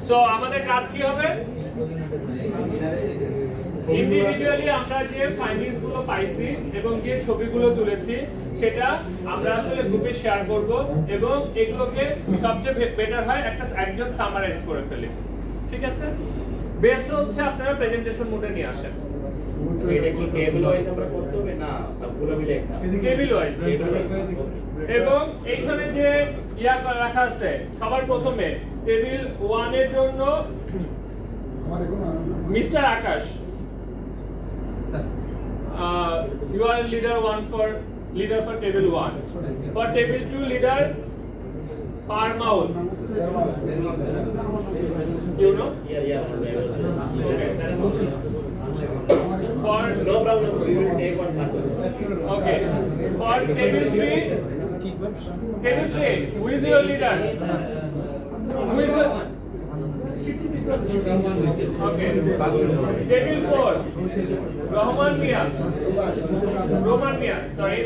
So আমাদের কাজ কি হবে? ইন্ডিভিজুয়ালি আমরা যে ফাইন্ডিংস গুলো পাইছি এবং যে ছবিগুলো তুলেছি সেটা আমরা আসলে গ্রুপে শেয়ার করব এবং এগুলোকে সবচেয়ে বেটার হয় একজন সামারাইজ করে ফেলি। ঠিক আছে? বেস্ট হচ্ছে আপনারা প্রেজেন্টেশন মোডে নিয়ে আসেন। এটা কি টেবিল ওয়াইজ আমরা করতে হবে না সবগুলো মিলে একটা টেবিল ওয়াইজ। এবং এইখানে যে রাখা আছে সবার প্রথমে টেবিল 1 এর জন্য mister Akash, you are leader 1 for table 1. For table 2 leader Parmaul, you know? Yeah. For No problem, we will take one person. okay. For table 3, who is your leader? Who is your okay. Table 4, Roman Mia. Sorry.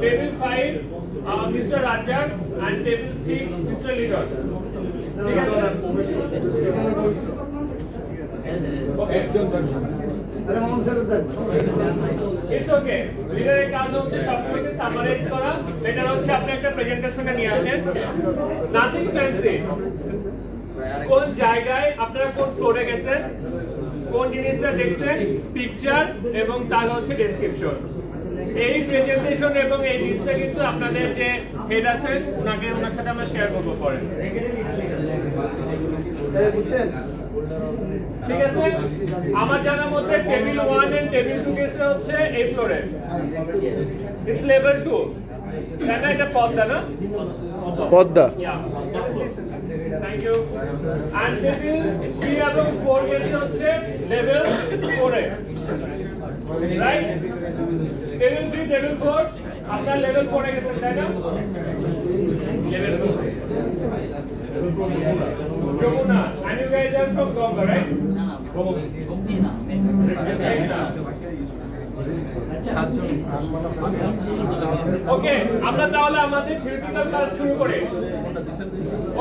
Table 5, Mr. Rajak, and table 6, Mr. Leader. ঠিক আছে? It's okay. লিডারের কাজ হচ্ছে সবগুলোকে summarise করা। Better হচ্ছে আপনি একটা প্রেজেন্টেশনে নিয়ে আসেন। Nothing fancy. কোন জায়গায় আপনারা কোন ফ্লোরে গেছেন, কোন জিনিসটা দেখছেন, পিকচার এবং তার হচ্ছে ডেসক্রিপশন। এই প্রেজেন্টেশন এবং এই লিস্টটা কিন্তু আপনাদের যে হেড আছেন ওনার সাথে আমরা শেয়ার করব পরে। বুঝছেন? ঠিক আছে? আমার জানার মধ্যে টেবিল 1 এন্ড টেবিল 2 কেসে হচ্ছে এই ফ্লোরে। It's level 2। তাহলে এটা পদ্মা না? Padma. Thank you. And table 3 এবং 4 কেসে হচ্ছে লেভেল 4 এ। রাইট? টেবিল 3 টেবিল 4 আপনারা লেভেল 4 এ গেছেন তাই না? Level 4। Jomuna, and you guys are from Gonga, right? Okay, আমরা তাহলে আমাদের থিওরিটিক্যাল ক্লাস শুরু করি।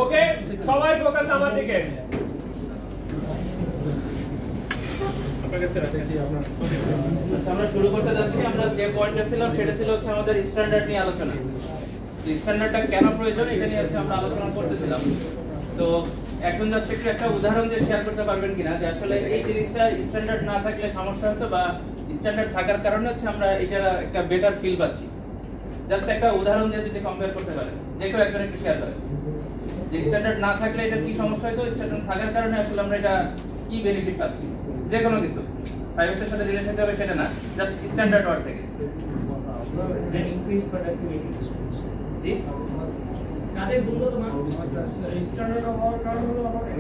ওকে, সবাই ফোকাস আমার দিকে। আচ্ছা, আমরা শুরু করতে যাচ্ছি। আমরা যে পয়েন্টে ছিলাম সেটা ছিল হচ্ছে আমাদের স্ট্যান্ডার্ড নিয়ে আলোচনা। তো স্ট্যান্ডার্ডটা কেন প্রয়োজন এটা নিয়ে হচ্ছে আমরা আলোচনা করতেছিলাম। তো এখন জাস্ট একটা উদাহরণ দিয়ে শেয়ার করতে পারবেন কিনা যে আসলে এই জিনিসটা স্ট্যান্ডার্ড না থাকলে সমস্যা হতো বা স্ট্যান্ডার্ড থাকার কারণে হচ্ছে আমরা এটা একটা বেটার ফিল পাচ্ছি। জাস্ট একটা উদাহরণ দিয়ে যদি কম্পেয়ার করতে পারেন, যে কেউ একজন একটু শেয়ার করেন যে স্ট্যান্ডার্ড না থাকলে এটা কি সমস্যা হতো, স্ট্যান্ডার্ড থাকার কারণে আসলে আমরা এটা কি বেনিফিট পাচ্ছি। যে কোনো কিছু 5 এর সাথে রিলেটেড হবে সেটা না, জাস্ট স্ট্যান্ডার্ড ওয়ার্ড থেকে। Increase productivity. জি কাদের বলবো তোমার স্ট্যান্ডার্ড হওয়ার কারণ হলো আমাদের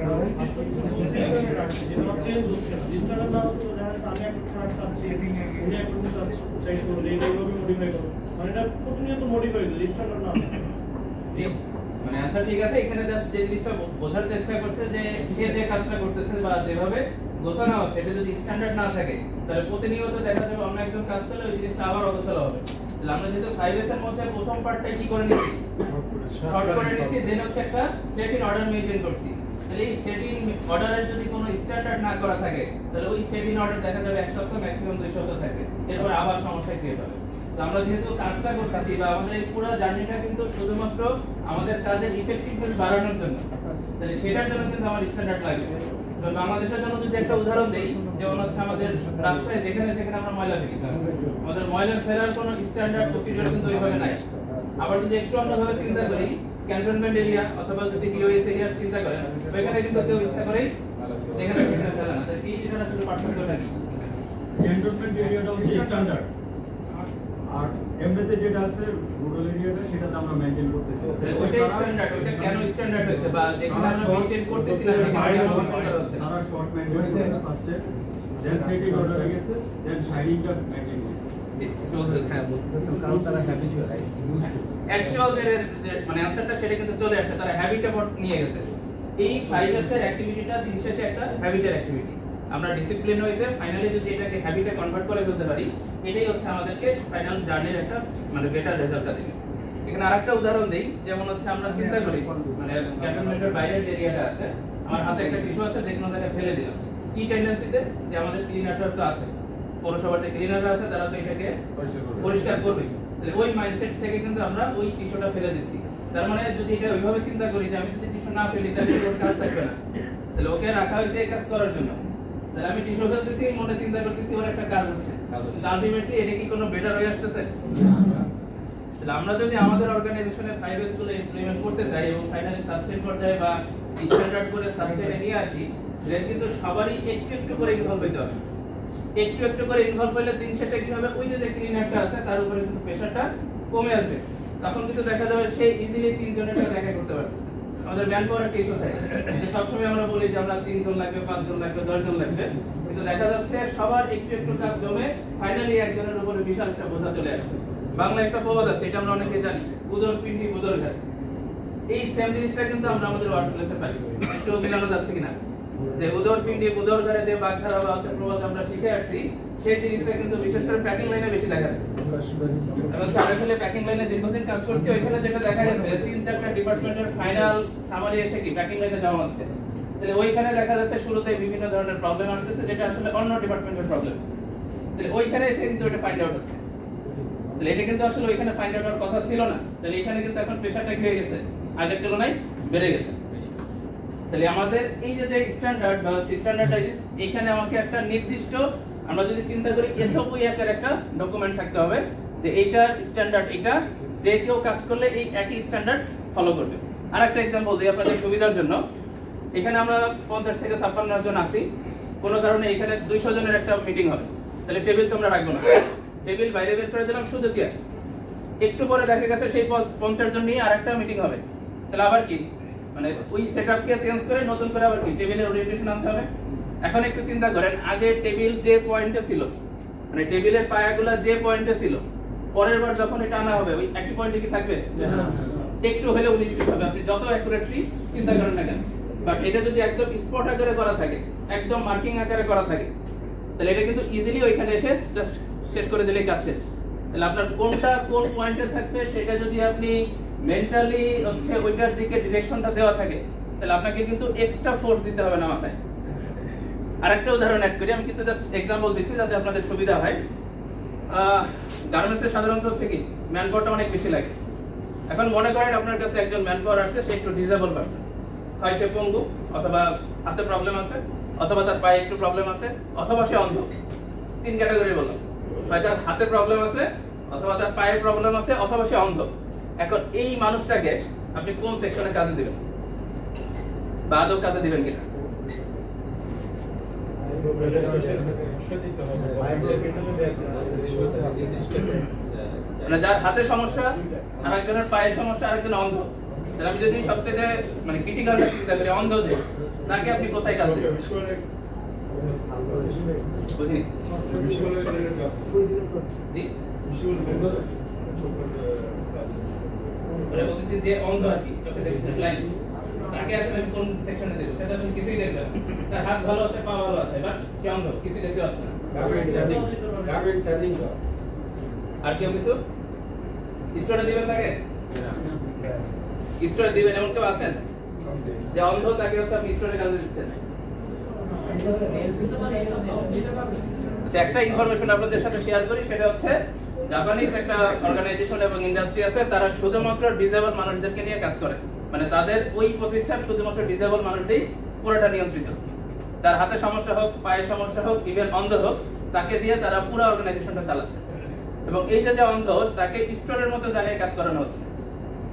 যেটা চেঞ্জ হচ্ছে স্ট্যান্ডার্ড না হতো তাহলে আমি একটা ট্রাক চাচ্ছি উনি একটা চাই তো এইভাবে মডিফাই করব মানে এটা প্রতিনিয়ত মডিফাই হচ্ছে স্ট্যান্ডার্ড না জি মানে আচ্ছা ঠিক আছে, এখানে জাস্ট যে জিনিসটা বোঝার চেষ্টা করছে যে সে যে কাজটা করতেছে বা যেভাবে গোছানো হচ্ছে এটা যদি স্ট্যান্ডার্ড না থাকে তাহলে প্রতিনিয়ত দেখা যাবে আমরা একজন কাজ করলে ওই জিনিসটা আবার অগোছালো হবে। তাহলে আমরা যেহেতু 5S এর মধ্যে প্রথম পার্টটা কি করে নিয়েছি, শর্ট করে নিয়েছি, দেন হচ্ছে একটা সেট ইন অর্ডার মেইনটেইন করছি। তাহলে এই সেট ইন অর্ডারের যদি কোনো স্ট্যান্ডার্ড না করা থাকে তাহলে ওই সেট ইন অর্ডার দেখা যাবে এক সপ্তাহ ম্যাক্সিমাম 2 সপ্তাহ থাকবে, এরপর আবার সমস্যা ক্রিয়েট হবে। তো আমরা যেহেতু কাজটা করতেছি বা আমাদের এই পুরো জার্নিটা কিন্তু শুধুমাত্র আমাদের কাজের ইফেক্টিভনেস বাড়ানোর জন্য, তাহলে সেটার জন্য কিন্তু আমার স্ট্যান্ডার্ড লাগবে। তো বাংলাদেশের জন্য যদি একটা উদাহরণ দেই, যেমন হচ্ছে আমাদের রাস্তায় যেখানে সেখানে আমরা ময়লা ফেলি, আমাদের ময়লা ফেলার কোনো স্ট্যান্ডার্ড প্রসিডিউর কিন্তু ওইভাবে নাই। আবার যদি একটু অন্যভাবে চিন্তা করি, ক্যান্টনমেন্ট এরিয়া অথবা যদি ডিওএস এরিয়া চিন্তা করেন, ওইখানে কিন্তু কেউ ইচ্ছা করেই যেখানে সেখানে ফেলে না। তাই এই যেটা আসলে পার্থক্যটা কি? ক্যান্টনমেন্ট এরিয়াটা হচ্ছে স্ট্যান্ডার্ড, আর এমনিতে যেটা আছে রুরাল এরিয়াটা সেটা আমরা মেইনটেইন করতেছি। ওইটা স্ট্যান্ডার্ড, ওইটা কেন স্ট্যান্ডার্ড হয়েছে বা যেখানে আমরা মেইনটেইন করতেছি না সেখানে কেন স্ট্যান্ডার্ড হচ্ছে? তারা শর্ট মেইনটেইন করছে ফার্স্টে, দেন সেটিং অর্ডার হয়ে গেছে, দেন শাইনিংটা মেইনটেইন করছে। কারণ তারা হ্যাবিচুয়াল অ্যাকচুয়াল যে মানে অ্যানসারটা সেটা কিন্তু চলে আসছে, তারা হ্যাবিটে নিয়ে গেছে। এই 5S এর অ্যাক্টিভিটিটা দিন শেষে একটা হ্যাবিটের অ্যাক্টিভিটি। আমরা ডিসিপ্লিন হইতে ফাইনালি যদি এটাকে হ্যাবিটে কনভার্ট করে ফেলতে পারি, এটাই হচ্ছে আমাদেরকে ফাইনাল জার্নির একটা মানে বেটার রেজাল্টটা দেবে। এখানে আরেকটা উদাহরণ দেই, যেমন হচ্ছে আমরা চিন্তা করি মানে ক্যান্টনমেন্টের বাইরের যে এরিয়াটা আছে, আমার হাতে একটা টিস্যু আছে যে কোনো জায়গায় ফেলে দিলাম, কি টেন্ডেন্সিতে যে আমাদের ক্লিনারটা তো আছে, পৌরসভার যে ক্লিনাররা আছে তারা তো এটাকে পরিষ্কার করবে, তাহলে ওই মাইন্ডসেট থেকে কিন্তু আমরা ওই টিস্যুটা ফেলে দিচ্ছি। তার মানে যদি এটা ওইভাবে চিন্তা করি যে আমি যদি টিস্যু না ফেলি তাহলে ওর কাজ থাকবে না, তাহলে ওকে রাখা হয়েছে এই কাজ করার জন্য, তাহলে আমি টিস্যু ফেলতেছি মনে চিন্তা করতেছি ওর একটা কাজ হচ্ছে, আলটিমেটলি এটা কি কোনো বেটার হয়ে আসতেছে? তাহলে আমরা যদি আমাদের অর্গানাইজেশনের 5S গুলো ইমপ্লিমেন্ট করতে চাই এবং ফাইনালি সাস্টেইন পর্যায়ে বা স্ট্যান্ডার্ড করে সাস্টেইনে নিয়ে আসি, তাহলে কিন্তু সবারই একটু একটু করে ইনভলভ হতে হবে। একটু একটু করে ইনভলভ হলে দিন শেষে কি হবে, ওই যে ক্লিনারটা আছে তার উপরে কিন্তু প্রেসারটা কমে আসবে, তখন কিন্তু দেখা যাবে সে ইজিলি 3 জনের সাথে দেখা করতে পারবে। আমাদের ম্যান পাওয়ার একটা ইস্যু থাকে, সবসময় আমরা বলি যে আমরা 3 জন লাগবে, 5 জন লাগবে, 10 জন লাগবে, কিন্তু দেখা যাচ্ছে সবার একটু একটু কাজ জমে ফাইনালি একজনের উপরে বিশাল একটা বোঝা চলে আসছে। বাংলা একটা প্রবাদ আছে, এটা আমরা অনেকে জানি, উদর পিণ্ডি উদর ঘাট। এই সেম জিনিসটা কিন্তু আমরা আমাদের ওয়ার্ক প্লেসে পাই, একটু মিলানো যাচ্ছে কিনা, যে উদর পিণ্ডি উদর ঘাটে যে বাগধারা বা হচ্ছে প্রবাদ আমরা শিখে আসছি, সেই জিনিসটা কিন্তু বিশেষ করে প্যাকিং লাইনে বেশি দেখা যায়। এবং সারাফলে প্যাকিং লাইনে দীর্ঘদিন কাজ করছি, ওইখানে যেটা দেখা গেছে 3-4টা ডিপার্টমেন্টের ফাইনাল সামারি এসে কি প্যাকিং লাইনে জমা হচ্ছে, তাহলে ওইখানে দেখা যাচ্ছে শুরুতে বিভিন্ন ধরনের প্রবলেম আসতেছে যেটা আসলে অন্য ডিপার্টমেন্টের প্রবলেম, তাহলে ওইখানে এসে কিন্তু এটা ফাইন্ড আউট হচ্ছে, তাহলে এটা কিন্তু আসলে ওইখানে ফাইন্ড আউট হওয়ার কথা ছিল না, তাহলে এখানে কিন্তু এখন প্রেসারটা কি হয়ে গেছে, আগের তুলনায় বেড়ে গেছে। তাহলে আমাদের এই যে স্ট্যান্ডার্ড বা স্ট্যান্ডার্ডাইজ, এখানে আমাকে একটা নির্দিষ্ট, আমরা যদি চিন্তা করি এসওপি আকারে একটা ডকুমেন্ট থাকতে হবে যে এইটার স্ট্যান্ডার্ড এটা, যে কেউ কাজ করলে এই একই স্ট্যান্ডার্ড ফলো করবে। আরেকটা एग्जांपल দিই আপনাদের সুবিধার জন্য, এখানে আমরা 50 থেকে 56 জন আছি, কোনো কারণে এখানে 200 জনের একটা মিটিং হবে, তাহলে টেবিল তো আমরা রাখবো না, টেবিল বাইরে বের করে দিলাম, শুধু চেয়ার। একটু পরে দেখা গেছে সেই 50 জন নিয়ে আরেকটা মিটিং হবে, তাহলে আবার কি মানে ওই সেটআপকে চেঞ্জ করে নতুন করে আবার কি টেবিলের ওরিয়েন্টেশন আনতে হবে। এখন একটু চিন্তা করেন, আগে টেবিল যে পয়েন্টে ছিল, মানে টেবিলের পায়াগুলো যে পয়েন্টে ছিল, পরের বার যখন এটা আনা হবে ওই একই পয়েন্টে কি থাকবে? একটু হলেও উনিশ হবে, আপনি যত অ্যাকুরেটলি চিন্তা করেন না কেন। বাট এটা যদি একদম স্পট আকারে করা থাকে, একদম মার্কিং আকারে করা থাকে, তাহলে এটা কিন্তু ইজিলি ওইখানে এসে জাস্ট শেষ করে দিলেই কাজ শেষ। তাহলে আপনার কোনটা কোন পয়েন্টে থাকবে সেটা যদি আপনি মেন্টালি হচ্ছে ওইটার দিকে ডিরেকশনটা দেওয়া থাকে, তাহলে আপনাকে কিন্তু এক্সট্রা ফোর্স দিতে হবে না মাথায়। আরেকটা উদাহরণ অ্যাড করি, আমি কিছু জাস্ট एग्जांपल দিচ্ছি যাতে আপনাদের সুবিধা হয়। গার্মেন্টসে সাধারণত হচ্ছে কি ম্যান পাওয়ারটা অনেক বেশি লাগে। এখন মনে করেন আপনার কাছে একজন ম্যান পাওয়ার আসছে, সে একটু ডিসেবল পারসন, হয় সে পঙ্গু, অথবা হাতে প্রবলেম আছে, অথবা তার পায়ে একটু প্রবলেম আছে, অথবা সে অন্ধ। 3 ক্যাটাগরি বললাম, হয় তার হাতে প্রবলেম আছে, অথবা তার পায়ে প্রবলেম আছে, অথবা সে অন্ধ। এখন এই মানুষটাকে আপনি কোন সেকশনে কাজে দিবেন বা আদৌ কাজে দিবেন কিনা? মানে যার হাতে সমস্যা, আরেকজনের পায়ের সমস্যা, আরেকজন অন্ধ, তাহলে আমি যদি সবচেয়ে মানে ক্রিটিক্যাল চিন্তা করি অন্ধ, যে তাকে আপনি কোথায় কাজ দিবেন? বুঝিনি জি, বলতেছি যে অন্ধ আর কি, চোখে দেখছেন ব্লাইন্ড, তাকে আসলে কোন সেকশনে দেব? সেটা আসলে কিছুই দেখবে না, তার হাত ভালো আছে, পা ভালো আছে, বাট সে অন্ধ, কিছু দেখতে পাচ্ছে না। আর কেউ কিছু স্টোরে দিবেন তাকে? স্টোরে দিবেন এমন কেউ আছেন যে অন্ধ, তাকে হচ্ছে আপনি স্টোরে কাজে দিচ্ছেন? আচ্ছা, একটা ইনফরমেশন আপনাদের সাথে শেয়ার করি, সেটা হচ্ছে জাপানিজ একটা অর্গানাইজেশন এবং ইন্ডাস্ট্রি আছে, তারা শুধুমাত্র ডিসেবল মানুষদেরকে নিয়ে কাজ করে, মানে তাদের ওই প্রতিষ্ঠান শুধুমাত্র ডিসেবল মানুষদেরই পুরোটা নিয়ন্ত্রিত। তার হাতে সমস্যা হোক, পায়ের সমস্যা হোক, ইভেন অন্ধ হোক, তাকে দিয়ে তারা পুরো অর্গানাইজেশনটা চালাচ্ছে। এবং এই যে অন্ধ, তাকে স্টোরের মতো জায়গায় কাজ করানো হচ্ছে।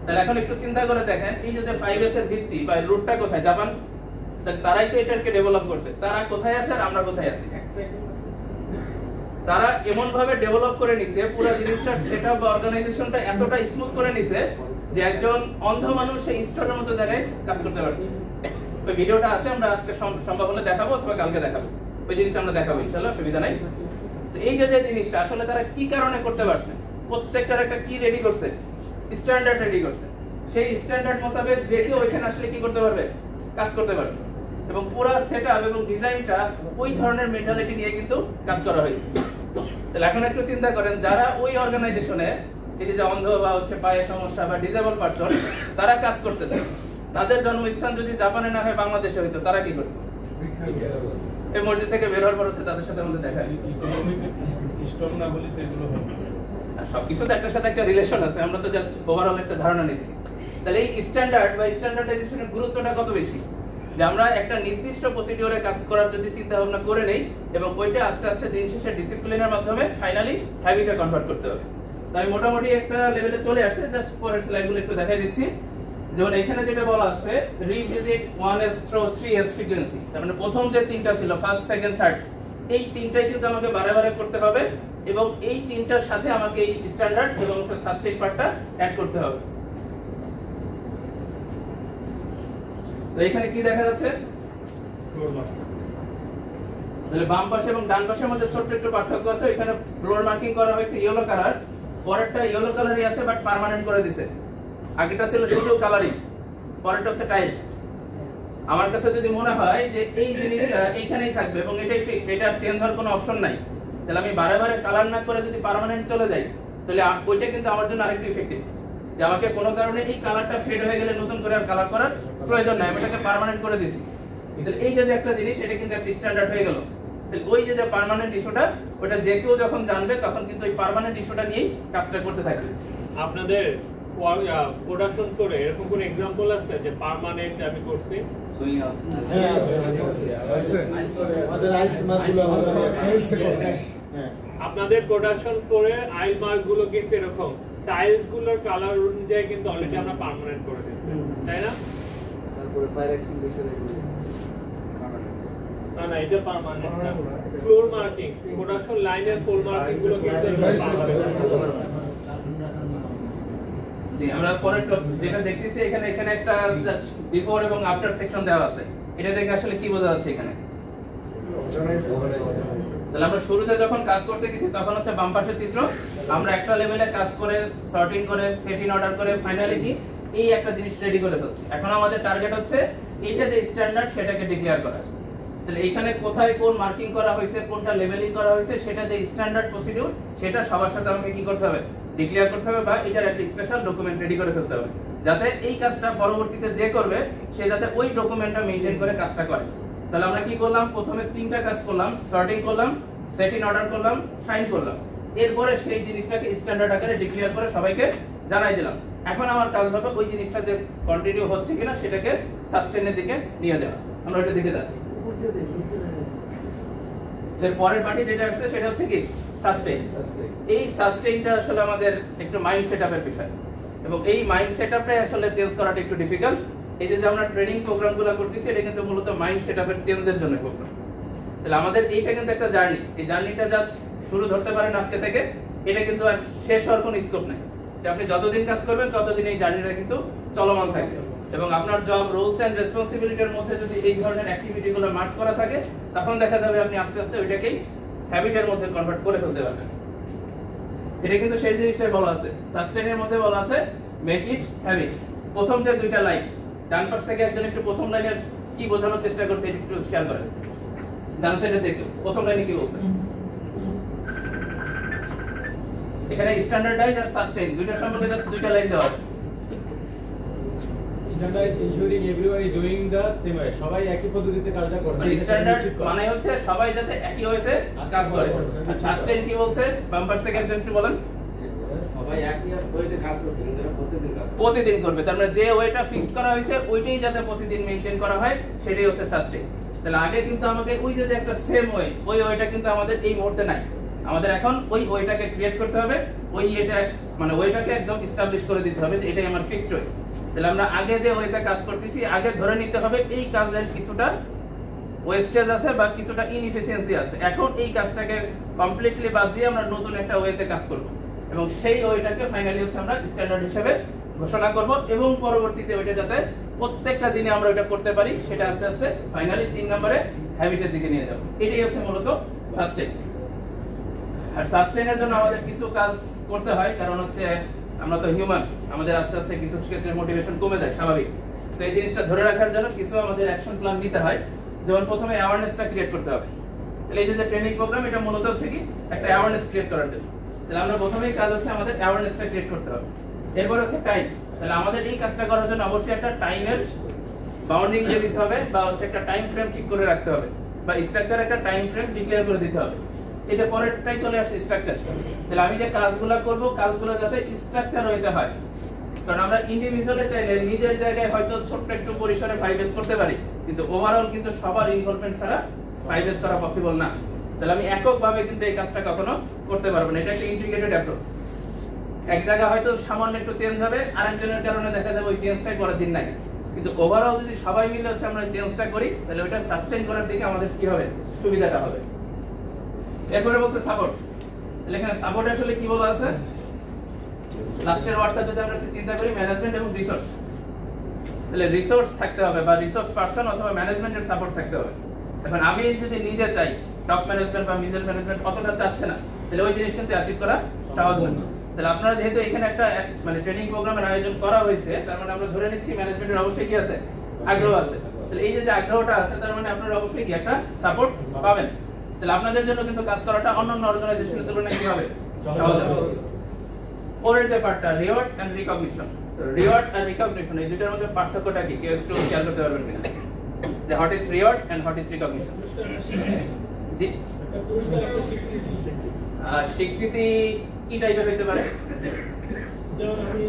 তাহলে এখন একটু চিন্তা করে দেখেন, এই যে 5S এর ভিত্তি বা রুটটা কোথায়? জাপান। তারাই তো এটাকে ডেভেলপ করছে, তারা কোথায় আছে আর আমরা কোথায় আছি? তারা এমন ভাবে ডেভেলপ করে নিছে, পুরো জিনিসটার সেটআপ বা অর্গানাইজেশনটা এতটা স্মুথ করে নিছে যে একজন অন্ধ মানুষ সেই স্টোরের মতো জায়গায় কাজ করতে পারবে। ওই ভিডিওটা আছে, আমরা আজকে সম্ভব হলে দেখাবো অথবা কালকে দেখাবো, ওই জিনিসটা আমরা দেখাবো ইনশাআল্লাহ, সুবিধা নাই। তো এই যে জিনিসটা আসলে তারা কি কারণে করতে পারছে, প্রত্যেকটার একটা কি রেডি করছে, স্ট্যান্ডার্ড রেডি করছে। সেই স্ট্যান্ডার্ড মোতাবেক যে কেউ ওইখানে আসলে কি করতে পারবে, কাজ করতে পারবে। এবং পুরো সেটআপ এবং ডিজাইনটা ওই ধরনের মেন্টালিটি নিয়ে কিন্তু কাজ করা হয়েছে। তাহলে এখন একটু চিন্তা করেন, যারা ওই অর্গানাইজেশনে এই যে অন্ধ বা হচ্ছে পায়ে সমস্যা বা ডিসেবল পারসন, তারা কাজ করতেছে, তাদের জন্মস্থান যদি জাপানে না হয় বাংলাদেশে হইতো, তারা কি করতো? এই মসজিদ থেকে বের হওয়ার পর হচ্ছে তাদের সাথে আমাদের দেখা হয়। স্ট্রং না বলি তো এগুলো হবে। আর সবকিছুতে একটার সাথে একটা রিলেশন আছে, আমরা তো জাস্ট ওভারঅল একটা ধারণা নিচ্ছি। তাহলে এই স্ট্যান্ডার্ড বা স্ট্যান্ডার্ডাইজেশনের গুরুত্বটা কত বেশি, যে আমরা একটা নির্দিষ্ট প্রসিডিউরে কাজ করার যদি চিন্তা ভাবনা করে নেই এবং ওইটা আস্তে আস্তে দিন শেষে ডিসিপ্লিনের মাধ্যমে ফাইনালি হ্যাবিটে কনভার্ট করতে হবে। তাই মোটামুটি একটা লেভেলে চলে আসছে। জাস্ট পরের স্লাইডগুলো একটু দেখাই দিচ্ছি। যেমন এখানে যেটা বলা আছে revisit 1S through 3S frequency, তার মানে প্রথম যে তিনটা ছিল ফার্স্ট সেকেন্ড থার্ড, এই তিনটাই কিন্তু আমাকে বারে বারে করতে হবে এবং এই তিনটার সাথে আমাকে এই স্ট্যান্ডার্ড এবং সাসটেইন পার্টটা অ্যাড করতে হবে। তো এখানে কি দেখা যাচ্ছে, তাহলে বাম পাশে এবং ডান পাশের মধ্যে ছোট্ট একটু পার্থক্য আছে। এখানে ফ্লোর মার্কিং করা হয়েছে ইয়েলো কালার, পরেরটা ইয়েলো কালারই আছে বাট পার্মানেন্ট করে দিয়েছে। আগেটা ছিল শুধু কালারিং, পরেরটা হচ্ছে টাইলস। আমার কাছে যদি মনে হয় যে এই জিনিসটা এইখানেই থাকবে এবং এটাই ফিক্স, এটা চেঞ্জ হওয়ার কোনো অপশন নাই, তাহলে আমি বারে বারে কালার না করে যদি পার্মানেন্ট চলে যাই, তাহলে ওইটা কিন্তু আমার জন্য আরেকটু ইফেক্টিভ। যে আমাকে কোনো কারণে এই কালারটা ফেড হয়ে গেলে নতুন করে আর কালার করার প্রয়োজন নাই, আমি এটাকে পার্মানেন্ট করে দিয়েছি। এই যে একটা জিনিস, এটা কিন্তু একটা স্ট্যান্ডার্ড হয়ে গেল। ওই যে পার্মানেন্ট ইস্যুটা, ওটা যে কেউ যখন জানবে তখন কিন্তু ওই পার্মানেন্ট ইস্যুটা নিয়েই কাজটা করতে থাকবে। আপনাদের প্রোডাকশন করে এরকম কোন এক্সাম্পল আছে যে পার্মানেন্ট আমি করছি? আপনাদের প্রোডাকশন করে আইল মার্ক গুলো কিন্তু এরকম টাইলস গুলোর কালার অনুযায়ী কিন্তু অলরেডি আমরা পার্মানেন্ট করে দিচ্ছি, তাই না? তারপরে ফায়ার এক্সটিংগুইশার না এটা পার্মানেন্ট না। ফ্লোর মার্কিং, প্রোডাকশন লাইনের ফ্লোর মার্কিং গুলো কিন্তু জি, আমরা পরের যেটা দেখতেছি এখানে একটা বিফোর এবং আফটার সেকশন দেওয়া আছে। এটা দেখে আসলে কি বোঝা যাচ্ছে এখানে? তাহলে আমরা শুরুতে যখন কাজ করতে গেছি তখন হচ্ছে বাম পাশের চিত্র, আমরা একটা লেভেলে কাজ করে সর্টিং করে সেট ইন অর্ডার করে ফাইনালি কি এই একটা জিনিস রেডি করে ফেলছি। এখন আমাদের টার্গেট হচ্ছে এটা যে স্ট্যান্ডার্ড সেটাকে ডিক্লেয়ার করা। তাহলে এখানে কোথায় কোন মার্কিং করা হয়েছে, কোনটা লেভেলিং করা হয়েছে, সেটা যে স্ট্যান্ডার্ড প্রসিডিউর সেটা সবার সাথে আমাকে কি করতে হবে, ডিক্লেয়ার করতে হবে, বা এটার একটা স্পেশাল ডকুমেন্ট রেডি করে ফেলতে হবে, যাতে এই কাজটা পরবর্তীতে যে করবে সে যাতে ওই ডকুমেন্টটা মেইনটেইন করে কাজটা করে। তাহলে আমরা কি করলাম, প্রথমে তিনটা কাজ করলাম, সর্টিং করলাম, সেট ইন অর্ডার করলাম, সাইন করলাম। এরপরে সেই জিনিসটাকে স্ট্যান্ডার্ড আকারে ডিক্লেয়ার করে সবাইকে জানাই দিলাম। এখন আমার কাজ হবে ওই জিনিসটা যে কন্টিনিউ হচ্ছে কিনা সেটাকে সাস্টেইনের দিকে নিয়ে যাওয়া। আমরা ওইটার দিকে যাচ্ছি। এর পরের পার্টি যেটা আসছে সেটা হচ্ছে কি সাস্টেইন। এই সাস্টেইনটা আসলে আমাদের একটু মাইন্ড সেটআপের বিষয় এবং এই মাইন্ড সেটআপটাই আসলে চেঞ্জ করাটা একটু ডিফিকাল্ট। এই যে আমরা ট্রেনিং প্রোগ্রামগুলো করতেছি এটা কিন্তু মূলত মাইন্ড সেটআপের চেঞ্জের জন্য প্রোগ্রাম। তাহলে আমাদের এইটা কিন্তু একটা জার্নি, এই জার্নিটা জাস্ট শুরু ধরতে পারেন আজকে থেকে, এটা কিন্তু আর শেষ হওয়ার কোনো স্কোপ নাই। আপনি যতদিন কাজ করবেন ততদিন এই জার্নিটা কিন্তু চলমান থাকবে এবং আপনার জব রোলস এন্ড রেসপন্সিবিলিটির মধ্যে যদি এই ধরনের অ্যাক্টিভিটিগুলো মার্জ করা থাকে তখন দেখা যাবে আপনি আস্তে আস্তে ওইটাকেই হ্যাবিটের মধ্যে কনভার্ট করে ফেলতে পারবেন। এটা কিন্তু সেই জিনিসটাই বলা আছে, সাস্টেইনের মধ্যে বলা আছে মেক ইট হ্যাবিট। প্রথম যে দুইটা লাইন, ডান পাশ থেকে একজন একটু প্রথম লাইনের কি বোঝানোর চেষ্টা করছে এটা একটু শেয়ার করেন। ডান সাইডে যে প্রথম লাইনে কি বলছে, এখানে স্ট্যান্ডার্ডাইজ আর সাস্টেইন দুইটার সম্পর্কে জাস্ট দুইটা লাইন দেওয়া আছে। Standard ensuring everyone doing the same way, সবাই একই পদ্ধতিতে কাজটা করছে। স্ট্যান্ডার্ড মানে হচ্ছে সবাই যাতে একই ওয়েতে কাজ করে। আর সাস্টেইন কি বলছে, বাম পাশ থেকে একজন একটু বলেন। সবাই একই ওয়েতে কাজ করছে, কিন্তু প্রতিদিন কাজ প্রতিদিন করবে, তার মানে যে ওয়েটা ফিক্সড করা হয়েছে ওইটাই যাতে প্রতিদিন মেইনটেইন করা হয় সেটাই হচ্ছে সাস্টেইন। তাহলে আগে কিন্তু আমাকে ওই যে একটা সেম ওয়ে, ওই ওয়েটা কিন্তু আমাদের এই মুহূর্তে নাই। আমাদের এখন ওই ওয়েটাকে ক্রিয়েট করতে হবে, ওই এটা মানে ওয়েটাকে একদম এস্টাবলিশ করে দিতে হবে যে এটাই আমার ফিক্সড ওয়ে। তাহলে আমরা আগে যে ওয়েতে কাজ করতেছি আগে ধরে নিতে হবে এই কাজের কিছুটা ওয়েস্টেজ আছে বা কিছুটা ইনএফিশিয়েন্সি আছে। এখন এই কাজটাকে কমপ্লিটলি বাদ দিয়ে আমরা নতুন একটা ওয়েতে কাজ করব এবং সেই ওয়েটাকে ফাইনালি হচ্ছে আমরা স্ট্যান্ডার্ড হিসেবে ঘোষণা করব এবং পরবর্তীতে ওইটা যাতে প্রত্যেকটা দিনে আমরা ওইটা করতে পারি সেটা আস্তে আস্তে ফাইনালি 3 নম্বরে হ্যাবিটের দিকে নিয়ে যাব। এটাই হচ্ছে মূলত সাস্টেইন। আর সাস্টেইনের জন্য আমাদের কিছু কাজ করতে হয়, কারণ হচ্ছে আমরা তো হিউম্যান, আমাদের আস্তে আস্তে কিছু ক্ষেত্রে মোটিভেশন কমে যায়, স্বাভাবিক। তো এই জিনিসটা ধরে রাখার জন্য কিছু আমাদের অ্যাকশন প্ল্যান নিতে হয়। যেমন প্রথমে অ্যাওয়ারনেসটা ক্রিয়েট করতে হবে। তাহলে এই যে ট্রেনিং প্রোগ্রাম এটা মূলত হচ্ছে কি একটা অ্যাওয়ারনেস ক্রিয়েট করার জন্য। তাহলে আমরা প্রথমেই কাজ হচ্ছে আমাদের অ্যাওয়ারনেসটা ক্রিয়েট করতে হবে। এরপর হচ্ছে টাইম। তাহলে আমাদের এই কাজটা করার জন্য অবশ্যই একটা টাইমের বাউন্ডিং দিয়ে দিতে হবে, বা হচ্ছে একটা টাইম ফ্রেম ঠিক করে রাখতে হবে, বা স্ট্রাকচার একটা টাইম ফ্রেম ডিক্লেয়ার করে দিতে হবে। এই যে পরেরটাই চলে আসছে স্ট্রাকচার। তাহলে আমি যে কাজগুলো করব, কাজগুলো যাতে স্ট্রাকচার হইতে হয়। কারণ আমরা ইন্ডিভিজুয়ালি চাইলে নিজের জায়গায় হয়তো ছোট্ট একটু পরিসরে 5S করতে পারি, কিন্তু ওভারঅল কিন্তু সবার ইনভলভমেন্ট ছাড়া 5S করা পসিবল না। তাহলে আমি এককভাবে কিন্তু এই কাজটা কখনো করতে পারবো না। এটা একটা ইন্টিগ্রেটেড অ্যাপ্রোচ। এক জায়গা হয়তো সামান্য একটু চেঞ্জ হবে, আরেকজনের কারণে দেখা যাবে ওই চেঞ্জটাই পরের দিন নাই, কিন্তু ওভারঅল যদি সবাই মিলে হচ্ছে আমরা চেঞ্জটা করি, তাহলে ওটা সাস্টেইন করার দিকে আমাদের কি হবে, সুবিধাটা হবে। এরপরে বলছে সাপোর্ট। তাহলে এখানে সাপোর্ট আসলে কি বলা আছে, লাস্টের ওয়ার্ডটা যদি আমরা একটু চিন্তা করি, ম্যানেজমেন্ট এবং রিসোর্স। তাহলে রিসোর্স থাকতে হবে, বা রিসোর্স পারসন অথবা ম্যানেজমেন্টের সাপোর্ট থাকতে হবে। এখন আমি যদি নিজে চাই, টপ ম্যানেজমেন্ট বা মিডল ম্যানেজমেন্ট অতটা চাচ্ছে না, তাহলে ওই জিনিস কিন্তু অ্যাচিভ করা সহজ নয়। তাহলে আপনারা যেহেতু এখানে একটা মানে ট্রেনিং প্রোগ্রামের আয়োজন করা হয়েছে, তার মানে আমরা ধরে নিচ্ছি ম্যানেজমেন্টের অবশ্যই কি আছে, আগ্রহ আছে। তাহলে এই যে আগ্রহটা আছে, তার মানে আপনারা অবশ্যই কি একটা সাপোর্ট পাবেন। তাহলে আপনাদের জন্য কিন্তু কাজ করাটা অন্যান্য অর্গানাইজেশনের তুলনায় কি হবে, সহজ হবে। পরের যে পার্টটা, রিওয়ার্ড এন্ড রিকগনিশন। রিওয়ার্ড আর রিকগনিশন এই দুটোর মধ্যে পার্থক্যটা কি, কেউ একটু খেয়াল করতে পারবেন কিনা, যে what is reward and what is recognition? জি, স্বীকৃতি কি টাইপের হইতে পারে? যেমন আমি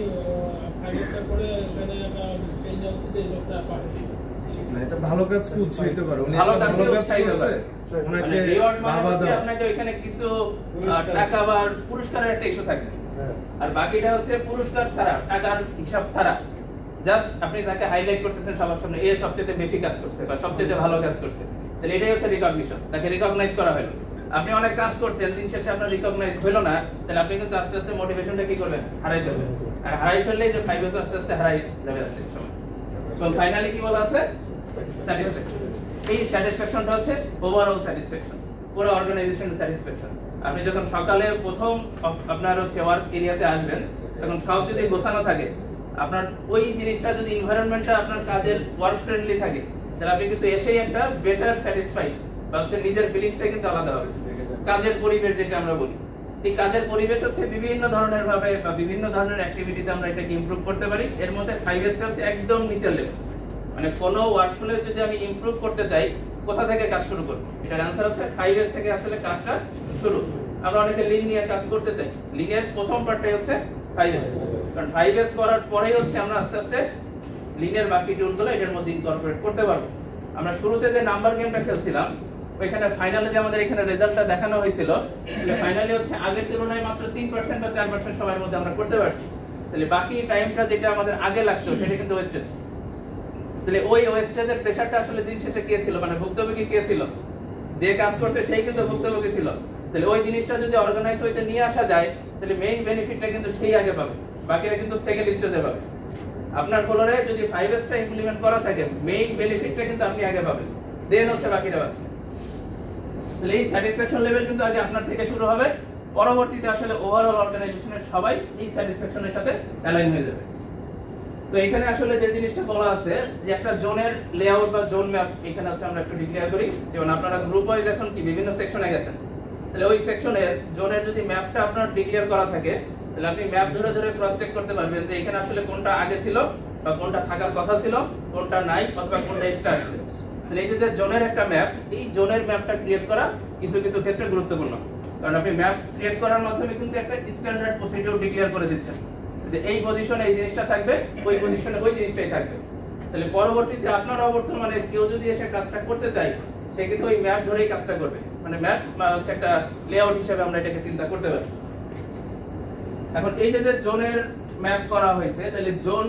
5 স্টার করে এখানে একটা পেজ আছে যে লোকটা পারে না, এটা ভালো কাজ কি উৎসাহিত করে, উনি ভালো একটা কাজ ভালো কাজ উৎসাহিত করছে, করে। ওনাকে মানে রিওয়ার্ড মানে বাবা হচ্ছে দাও। আপনাকে ওখানে কিছু টাকা বা পুরস্কারের একটা ইস্যু থাকে, আর বাকিটা হচ্ছে পুরস্কার ছাড়া, টাকার হিসাব ছাড়া, জাস্ট আপনি তাকে হাইলাইট করতেছেন সবার সামনে, এ সবচেয়ে বেশি কাজ করছে বা সবচেয়ে ভালো কাজ করছে। তাহলে এটাই হচ্ছে রিকগনিশন, তাকে রিকগনাইজ করা হলো। আপনি অনেক কাজ করছেন, দিন শেষে আপনার রিকগনাইজ হলো না, তাহলে আপনি কিন্তু আস্তে আস্তে মোটিভেশনটা কি করবেন, হারাই ফেলবেন। আর হারাই ফেললেই যে 5 বছর আস্তে আস্তে হারাই যাবে আস্তে সময়। এবং ফাইনালি কি বলা আছে, স্যাটিসফ্যাকশন। এই স্যাটিসফ্যাকশনটা হচ্ছে ওভারঅল স্যাটিসফ্যাকশন, পুরো অর্গানাইজেশনের স্যাটিসফ্যাকশন। আপনি যখন সকালে প্রথম আপনার হচ্ছে ওয়ার্ক এরিয়াতে আসবেন, তখন সব যদি গোছানো থাকে, আপনার ওই জিনিসটা যদি এনভায়রনমেন্টটা আপনার কাজের ওয়ার্ক ফ্রেন্ডলি থাকে, তাহলে আপনি কিন্তু এসেই একটা বেটার স্যাটিসফাইড বা হচ্ছে নিজের ফিলিংসটা কিন্তু আলাদা হবে। কাজের পরিবেশ যেটা আমরা বলি, এই কাজের পরিবেশ হচ্ছে বিভিন্ন ধরনের ভাবে বা বিভিন্ন ধরনের অ্যাক্টিভিটিতে আমরা এটাকে ইমপ্রুভ করতে পারি। এর মধ্যে 5S টা হচ্ছে একদম নিচের লেভেল। মানে কোনো ওয়ার্কফ্লো যদি আমি ইমপ্রুভ করতে চাই, কোথা থেকে কাজ শুরু করব? এটার অ্যানসার হচ্ছে 5S থেকে আসলে কাজটা শুরু। আমরা অনেকে লিন নিয়ে কাজ করতে চাই, লিনের প্রথম পার্টটাই হচ্ছে 5S, কারণ 5S করার পরেই হচ্ছে আমরা আস্তে আস্তে লিনের বাকি টুলগুলো এটার মধ্যে ইনকর্পোরেট করতে পারবো। আমরা শুরুতে যে নাম্বার গেমটা খেলছিলাম, ওইখানে ফাইনালে যে আমাদের এখানে রেজাল্টটা দেখানো হয়েছিল, ফাইনালি হচ্ছে আগের তুলনায় মাত্র 3% বা 4% সময়ের মধ্যে আমরা করতে পারছি। তাহলে বাকি টাইমটা যেটা আমাদের আগে লাগতো সেটা কিন্তু ওয়েস্টেজ। তাহলে ওই ওয়েস্টেজের প্রেসারটা আসলে দিন শেষে কে ছিল, মানে ভুক্তভোগী কে ছিল? যে কাজ করছে সেই কিন্তু ভুক্তভোগী ছিল। তাহলে ওই জিনিসটা যদি অর্গানাইজ হইতে নিয়ে আসা যায়, তাহলে মেইন বেনিফিটটা কিন্তু সেই আগে পাবে, বাকিরা কিন্তু সেকেন্ড স্টেজে পাবে। আপনার ফলোরে যদি 5S টা ইমপ্লিমেন্ট করা থাকে, মেইন বেনিফিটটা কিন্তু আপনি আগে পাবেন, দেন হচ্ছে বাকিরা পাচ্ছে। তাহলে এই স্যাটিসফ্যাকশন লেভেল কিন্তু আগে আপনার থেকে শুরু হবে, পরবর্তীতে আসলে ওভারঅল অর্গানাইজেশনের সবাই এই স্যাটিসফ্যাকশনের সাথে অ্যালাইন হয়ে যাবে। তো এখানে আসলে যে জিনিসটা বলা আছে যে একটা জোনের লেআউট বা জোন ম্যাপ, এখানে হচ্ছে আমরা একটু ডিক্লেয়ার করি। যেমন আপনারা গ্রুপ ওয়াইজ এখন কি বিভিন্ন সেকশনে গেছেন, তাহলে ওই সেকশনের জোনের যদি ম্যাপটা আপনার ডিক্লেয়ার করা থাকে, তাহলে আপনি ম্যাপ ধরে ধরে ক্রস চেক করতে পারবেন যে এখানে আসলে কোনটা আগে ছিল বা কোনটা থাকার কথা ছিল, কোনটা নাই অথবা কোনটা এক্সট্রা আসছে। তাহলে এই যে জোনের একটা ম্যাপ, এই জোনের ম্যাপটা ক্রিয়েট করা কিছু কিছু ক্ষেত্রে গুরুত্বপূর্ণ, কারণ আপনি ম্যাপ ক্রিয়েট করার মাধ্যমে কিন্তু একটা স্ট্যান্ডার্ড প্রসিডিউর ডিক্লেয়ার করে দিচ্ছেন যে এই পজিশনে এই জিনিসটা থাকবে, ওই পজিশনে ওই জিনিসটাই থাকবে। তাহলে পরবর্তীতে আপনার অবর্তমানে কেউ যদি এসে কাজটা করতে চায়, সে কিন্তু ওই ম্যাপ ধরেই কাজটা করবে, মানে ম্যাপ বা হচ্ছে একটা লেআউট হিসেবে আমরা এটাকে চিন্তা করতে পারি। এখন এই যে জোনের ম্যাপ করা হয়েছে, তাহলে জোন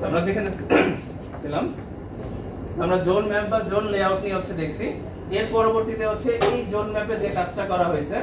আমরা যেখানে ছিলাম, আমরা জোন ম্যাপ বা জোন লেআউট নিয়ে হচ্ছে দেখছি। এর পরবর্তীতে হচ্ছে এই জোন ম্যাপে যে কাজটা করা হয়েছে,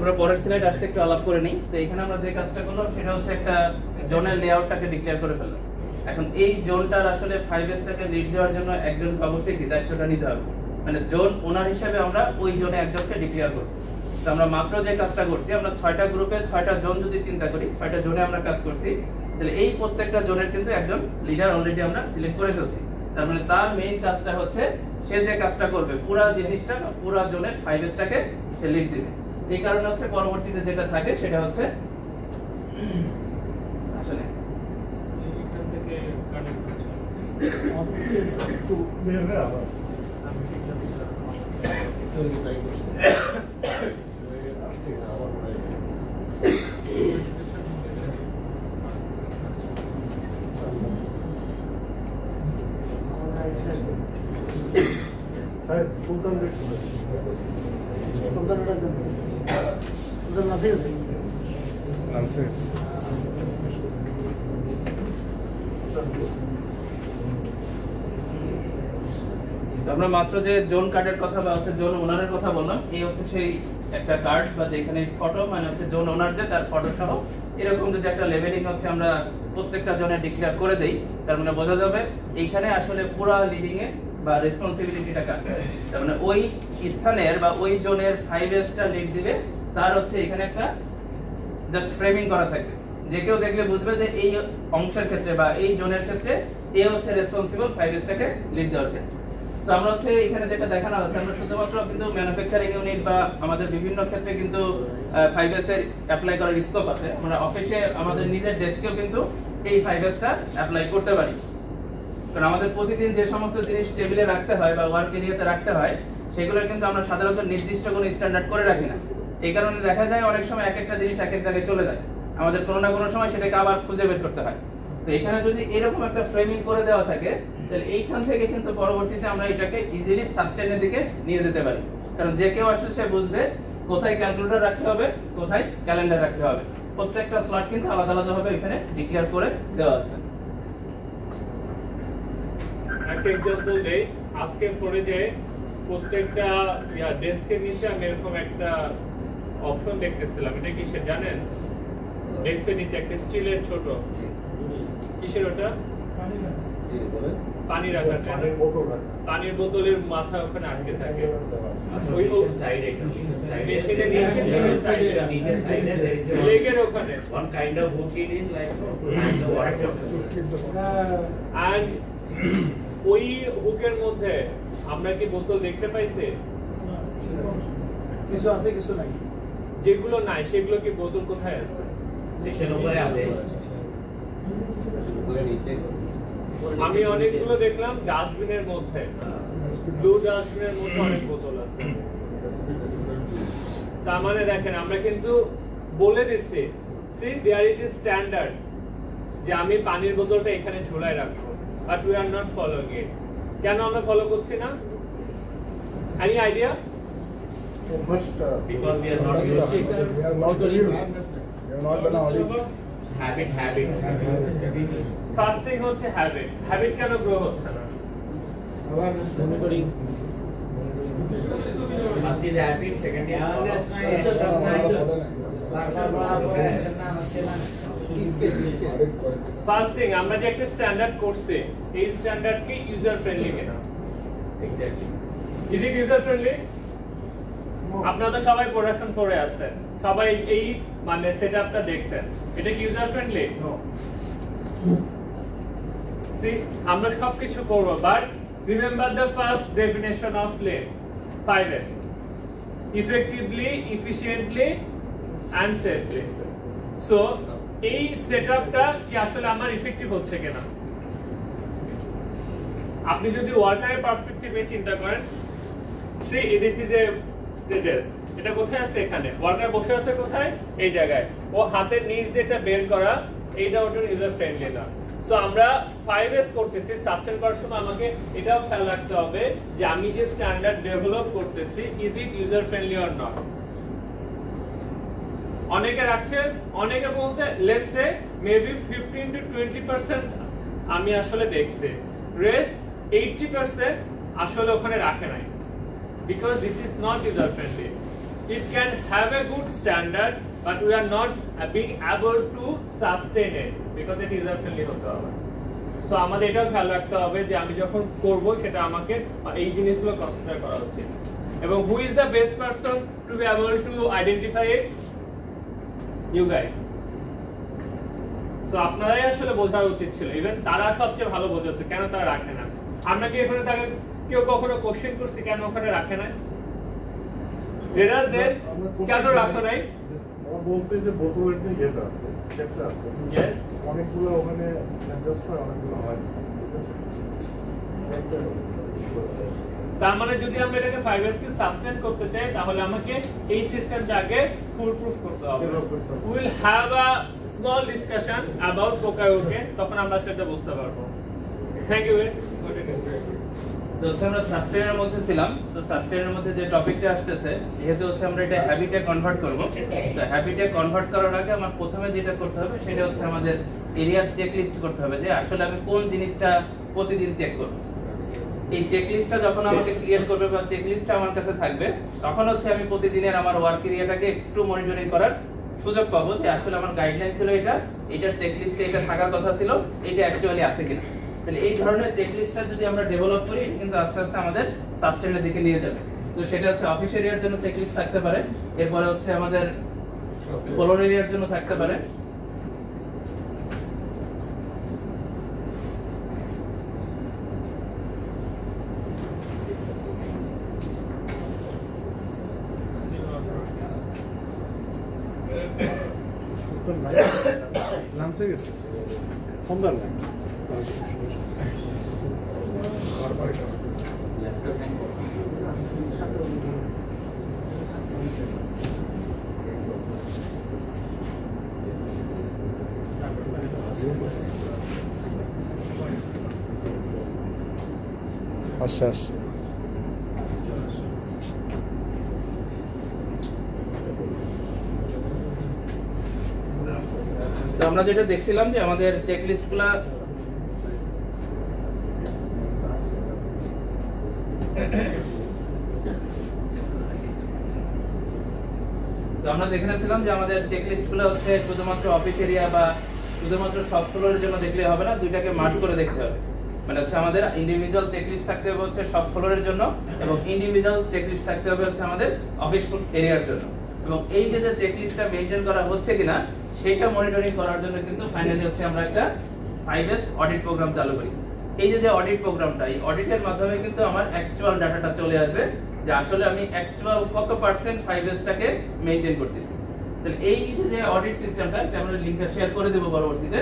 আমরা পরের স্লাইড আসতে একটু আলাপ করে নিই। তো এখানে আমরা যে কাজটা করলাম সেটা হচ্ছে একটা জোনের লেআউটটাকে ডিক্লেয়ার করে ফেললাম। এখন এই জোনটার আসলে 5Sটাকে লিড দেওয়ার জন্য একজনকে অবশ্যই কি দায়িত্বটা নিতে হবে, মানে জোন ওনার হিসেবে আমরা ওই জোনে একজনকে ডিক্লেয়ার করব। তো আমরা মাত্র যে কাজটা করছি, আমরা 6টা গ্রুপে 6টা জোন যদি চিন্তা করি, 6টা জোনে আমরা কাজ করছি, তাহলে এই প্রত্যেকটা জোনের কিন্তু একজন লিডার অলরেডি আমরা সিলেক্ট করে ফেলছি। তার মানে তার মেইন কাজটা হচ্ছে সে যে কাজটা করবে পুরো জিনিসটা পুরো জোনের 5Sটাকে সে লিড দিবে। এই কারণে হচ্ছে পরবর্তীতে যেটা থাকে সেটা হচ্ছে আসলে এখান থেকে কানেক্ট করছি একটু বের হয়ে আবার আমি ঠিক আছে সুলতান আমরা মাত্র যে জোন কার্ডের কথা বা হচ্ছে জোন ওনারের কথা বললাম, এই হচ্ছে সেই একটা কার্ড বা যেখানে ফটো, মানে হচ্ছে জোন ওনার যে তার ফটো সহ এরকম যদি একটা লেভেলিং হচ্ছে আমরা প্রত্যেকটা জোনে ডিক্লেয়ার করে দেই, তার মানে বোঝা যাবে এইখানে আসলে পুরো লিডিং এ বা রেসপন্সিবিলিটিটা কার। তার মানে ওই স্থানের বা ওই জোনের 5Sটা লিড দিবে, তার হচ্ছে এখানে একটা জাস্ট ফ্রেমিং করা থাকবে, যে কেউ দেখলে বুঝবে যে এই অংশের ক্ষেত্রে বা এই জোনের ক্ষেত্রে এ হচ্ছে রেসপন্সিবল 5Sটাকে লিড দেওয়ার ক্ষেত্রে। তো আমরা হচ্ছে এখানে যেটা দেখানো হচ্ছে, আমরা শুধুমাত্র কিন্তু ম্যানুফ্যাকচারিং ইউনিট বা আমাদের বিভিন্ন ক্ষেত্রে কিন্তু 5S এর অ্যাপ্লাই করার স্কোপ আছে। আমরা অফিসে আমাদের নিজের ডেস্কেও কিন্তু এই 5Sটা অ্যাপ্লাই করতে পারি, কারণ আমাদের প্রতিদিন যে সমস্ত জিনিস টেবিলে রাখতে হয় বা ওয়ার্ক এরিয়াতে রাখতে হয়, সেগুলোর কিন্তু আমরা সাধারণত নির্দিষ্ট কোনো স্ট্যান্ডার্ড করে রাখি না। এই কারণে দেখা যায় অনেক সময় এক একটা জিনিস এক এক জায়গায় চলে যায়, আমাদের কোনো না কোনো সময় সেটাকে আবার খুঁজে বের করতে হয়। তো এখানে যদি এরকম একটা ফ্রেমিং করে দেওয়া থাকে, তাহলে এইখান থেকে কিন্তু পরবর্তীতে আমরা এটাকে ইজিলি সাস্টেনের দিকে নিয়ে যেতে পারি, কারণ যে কেউ আসলে সে বুঝবে কোথায় ক্যালকুলেটর রাখতে হবে, কোথায় ক্যালেন্ডার রাখতে হবে। প্রত্যেকটা স্লট কিন্তু আলাদা আলাদা ভাবে এখানে ডিক্লেয়ার করে দেওয়া আছে। একটা एग्जांपल দেই, আজকে পড়ে যে প্রত্যেকটা ডেস্কের নিচে আমি এরকম একটা অপশন দেখতেছিলাম, এটা কি সে জানেন? ডেস্কের নিচে একটা স্টিলের ছোট কিসের ওটা পানি রাখার পানির বোতলের মাথা ওখানে আটকে থাকে। ওই সাইড একটা মেশিনের নিচে লেগের ওখানে one kind of hook it is like and the water and ওই হুকের মধ্যে আমরা কি বোতল দেখতে পাইছে? কিছু আছে কিছু নাই, যেগুলো নাই সেগুলো কি বোতল কোথায় আছে? নিচের উপরে আছে, উপরে নিচে। আমি অনেকগুলো দেখলাম ডাস্টবিনের মধ্যে, ব্লু ডাস্টবিনের মধ্যে অনেক বোতল আছে। তার মানে দেখেন আমরা কিন্তু বলে দিচ্ছি see there is a standard যে আমি পানির বোতলটা এখানে ঝুলায় রাখবো, but we are not following it. কেন আমরা ফলো করছি না? any idea? Because we are not used habit first thing হচ্ছে হ্যাবিট। হ্যাবিট কেন গ্রো হচ্ছে না? first is habit, second is first thing আমরা যে একটা স্ট্যান্ডার্ড করছি, এই স্ট্যান্ডার্ড কি ইউজার ফ্রেন্ডলি কিনা? exactly is it user friendly? আপনারা তো সবাই প্রোডাকশন করে আসছেন, সবাই এই মানে সেটআপটা দেখছেন, এটা কি ইউজার ফ্রেন্ডলি? নো। সি আমরা সবকিছু করব, but remember the first definition of lane 5S effectively, efficiently and safely. So এই সেটআপটা কি আসলে আমার ইফেক্টিভ হচ্ছে কিনা? আপনি যদি ওয়ার্কারের পার্সপেক্টিভে চিন্তা করেন, C this is a desk, এটা কোথায় আছে? এখানে। ওয়ার্কার বসে আছে কোথায়? এই জায়গায়। ও হাতের নিচ দিয়ে এটা বের করা, এইটা ওটার ইউজার ফ্রেন্ডলি না। সো আমরা 5S করতেছি, সাস্টেন করার সময় আমাকে এটাও খেয়াল রাখতে হবে যে আমি যে স্ট্যান্ডার্ড ডেভেলপ করতেছি, is it user friendly or not. অনেকে রাখছে, অনেকে বলতে লেটস সে মেবি 15 to 20% আমি আসলে দেখছি, রেস্ট 80% আসলে ওখানে রাখে নাই, because this is not user friendly. It can have a good standard, but we are not being able to sustain it because it user friendly হতে হবে। সো আমাদের এটাও খেয়াল রাখতে হবে যে আমি যখন করব সেটা আমাকে এই জিনিসগুলো কনসিডার করা উচিত। এবং who is the best person to be able to identify it? You guys. So আপনারাই আসলে বোঝা উচিত ছিল, ইভেন তারা সবচেয়ে ভালো বোঝাচ্ছে কেন তারা রাখে না। আমরা কি এখানে তাকে কেউ কখনো কোশ্চেন করছি কেন ওখানে রাখে না? রেডার দেন কেন রাখে নাই? আমরা বলছি যে বোতলের যে ইয়েটা আছে, চেকটা আছে, ইয়েস, অনেকগুলো ওখানে অ্যাডজাস্ট হয়, অনেকগুলো হয়। তার মানে যদি আমরা এটাকে 5S কে সাস্টেইন করতে চাই তাহলে আমাকে এই সিস্টেমটাকে ফুল প্রুফ করতে হবে। We will have a small discussion about pokayoke, তখন আমরা সেটা বুঝতে পারবো। Thank you guys. তো আমরা সাস্টেইনের মধ্যে ছিলাম। তো সাস্টেইনের মধ্যে যে টপিকটা আসতেছে, যেহেতু আমরা এটা হ্যাবিটে কনভার্ট করব, তো হ্যাবিটে কনভার্ট করার আগে আমার প্রথমে যেটা করতে হবে সেটা হচ্ছে আমাদের এরিয়ার চেকলিস্ট করতে হবে যে আসলে আমি কোন জিনিসটা প্রতিদিন চেক করব। এই চেকলিস্টটা যখন আমাকে ক্রিয়েট করবে বা চেকলিস্টটা আমার কাছে থাকবে, তখন আমি প্রতিদিনের আমার ওয়ার্ক এরিয়াটাকে একটু মনিটরিং করার সুযোগ পাবো যে আসলে আমার গাইডলাইন ছিল এটার চেকলিস্টে এটা থাকার কথা ছিল, এটা অ্যাকচুয়ালি আছে কিনা। তাহলে এই ধরনের চেকলিস্টটা যদি আমরা ডেভেলপ করি কিন্তু আস্তে আস্তে আমাদের সাস্টেইনের দিকে নিয়ে যাবে। তো সেটা অফিস এরিয়ার জন্য চেকলিস্ট থাকতে পারে, এরপরে আমাদের ফ্লোর এরিয়ার জন্য থাকতে পারে, লাঞ্চে গেছে সন্ধ্যার নাই আশ্বাস তো আমরা যেটা দেখছিলাম যে আমাদের চেকলিস্টগুলো আমরা যেখানে ছিলাম যে আমাদের চেকলিস্টগুলো শুধুমাত্র অফিস এরিয়া বা শুধুমাত্র সব ফ্লোরের জন্য দেখলে হবে না, দুইটাকে মার্জ করে দেখতে হবে। মানে আমাদের ইন্ডিভিজুয়াল চেকলিস্ট থাকতে হবে সব ফ্লোরের জন্য এবং ইন্ডিভিজুয়াল চেকলিস্ট থাকতে হবে আমাদের অফিস এরিয়ার জন্য। এবং এই যে চেকলিস্টটা মেইনটেইন করা হচ্ছে কিনা সেটা মনিটরিং করার জন্য কিন্তু ফাইনালি আমরা একটা 5S অডিট প্রোগ্রাম চালু করি। এই যে অডিট প্রোগ্রামটা, এই অডিটের মাধ্যমে কিন্তু আমার অ্যাকচুয়াল ডাটাটা চলে আসবে যে আসলে আমি অ্যাকচুয়াল কত পার্সেন্ট 5S-টাকে মেইনটেইন করতেছি। তাহলে এই যে অডিট সিস্টেমটা আমরা লিংকটা শেয়ার করে দেব পরবর্তীতে,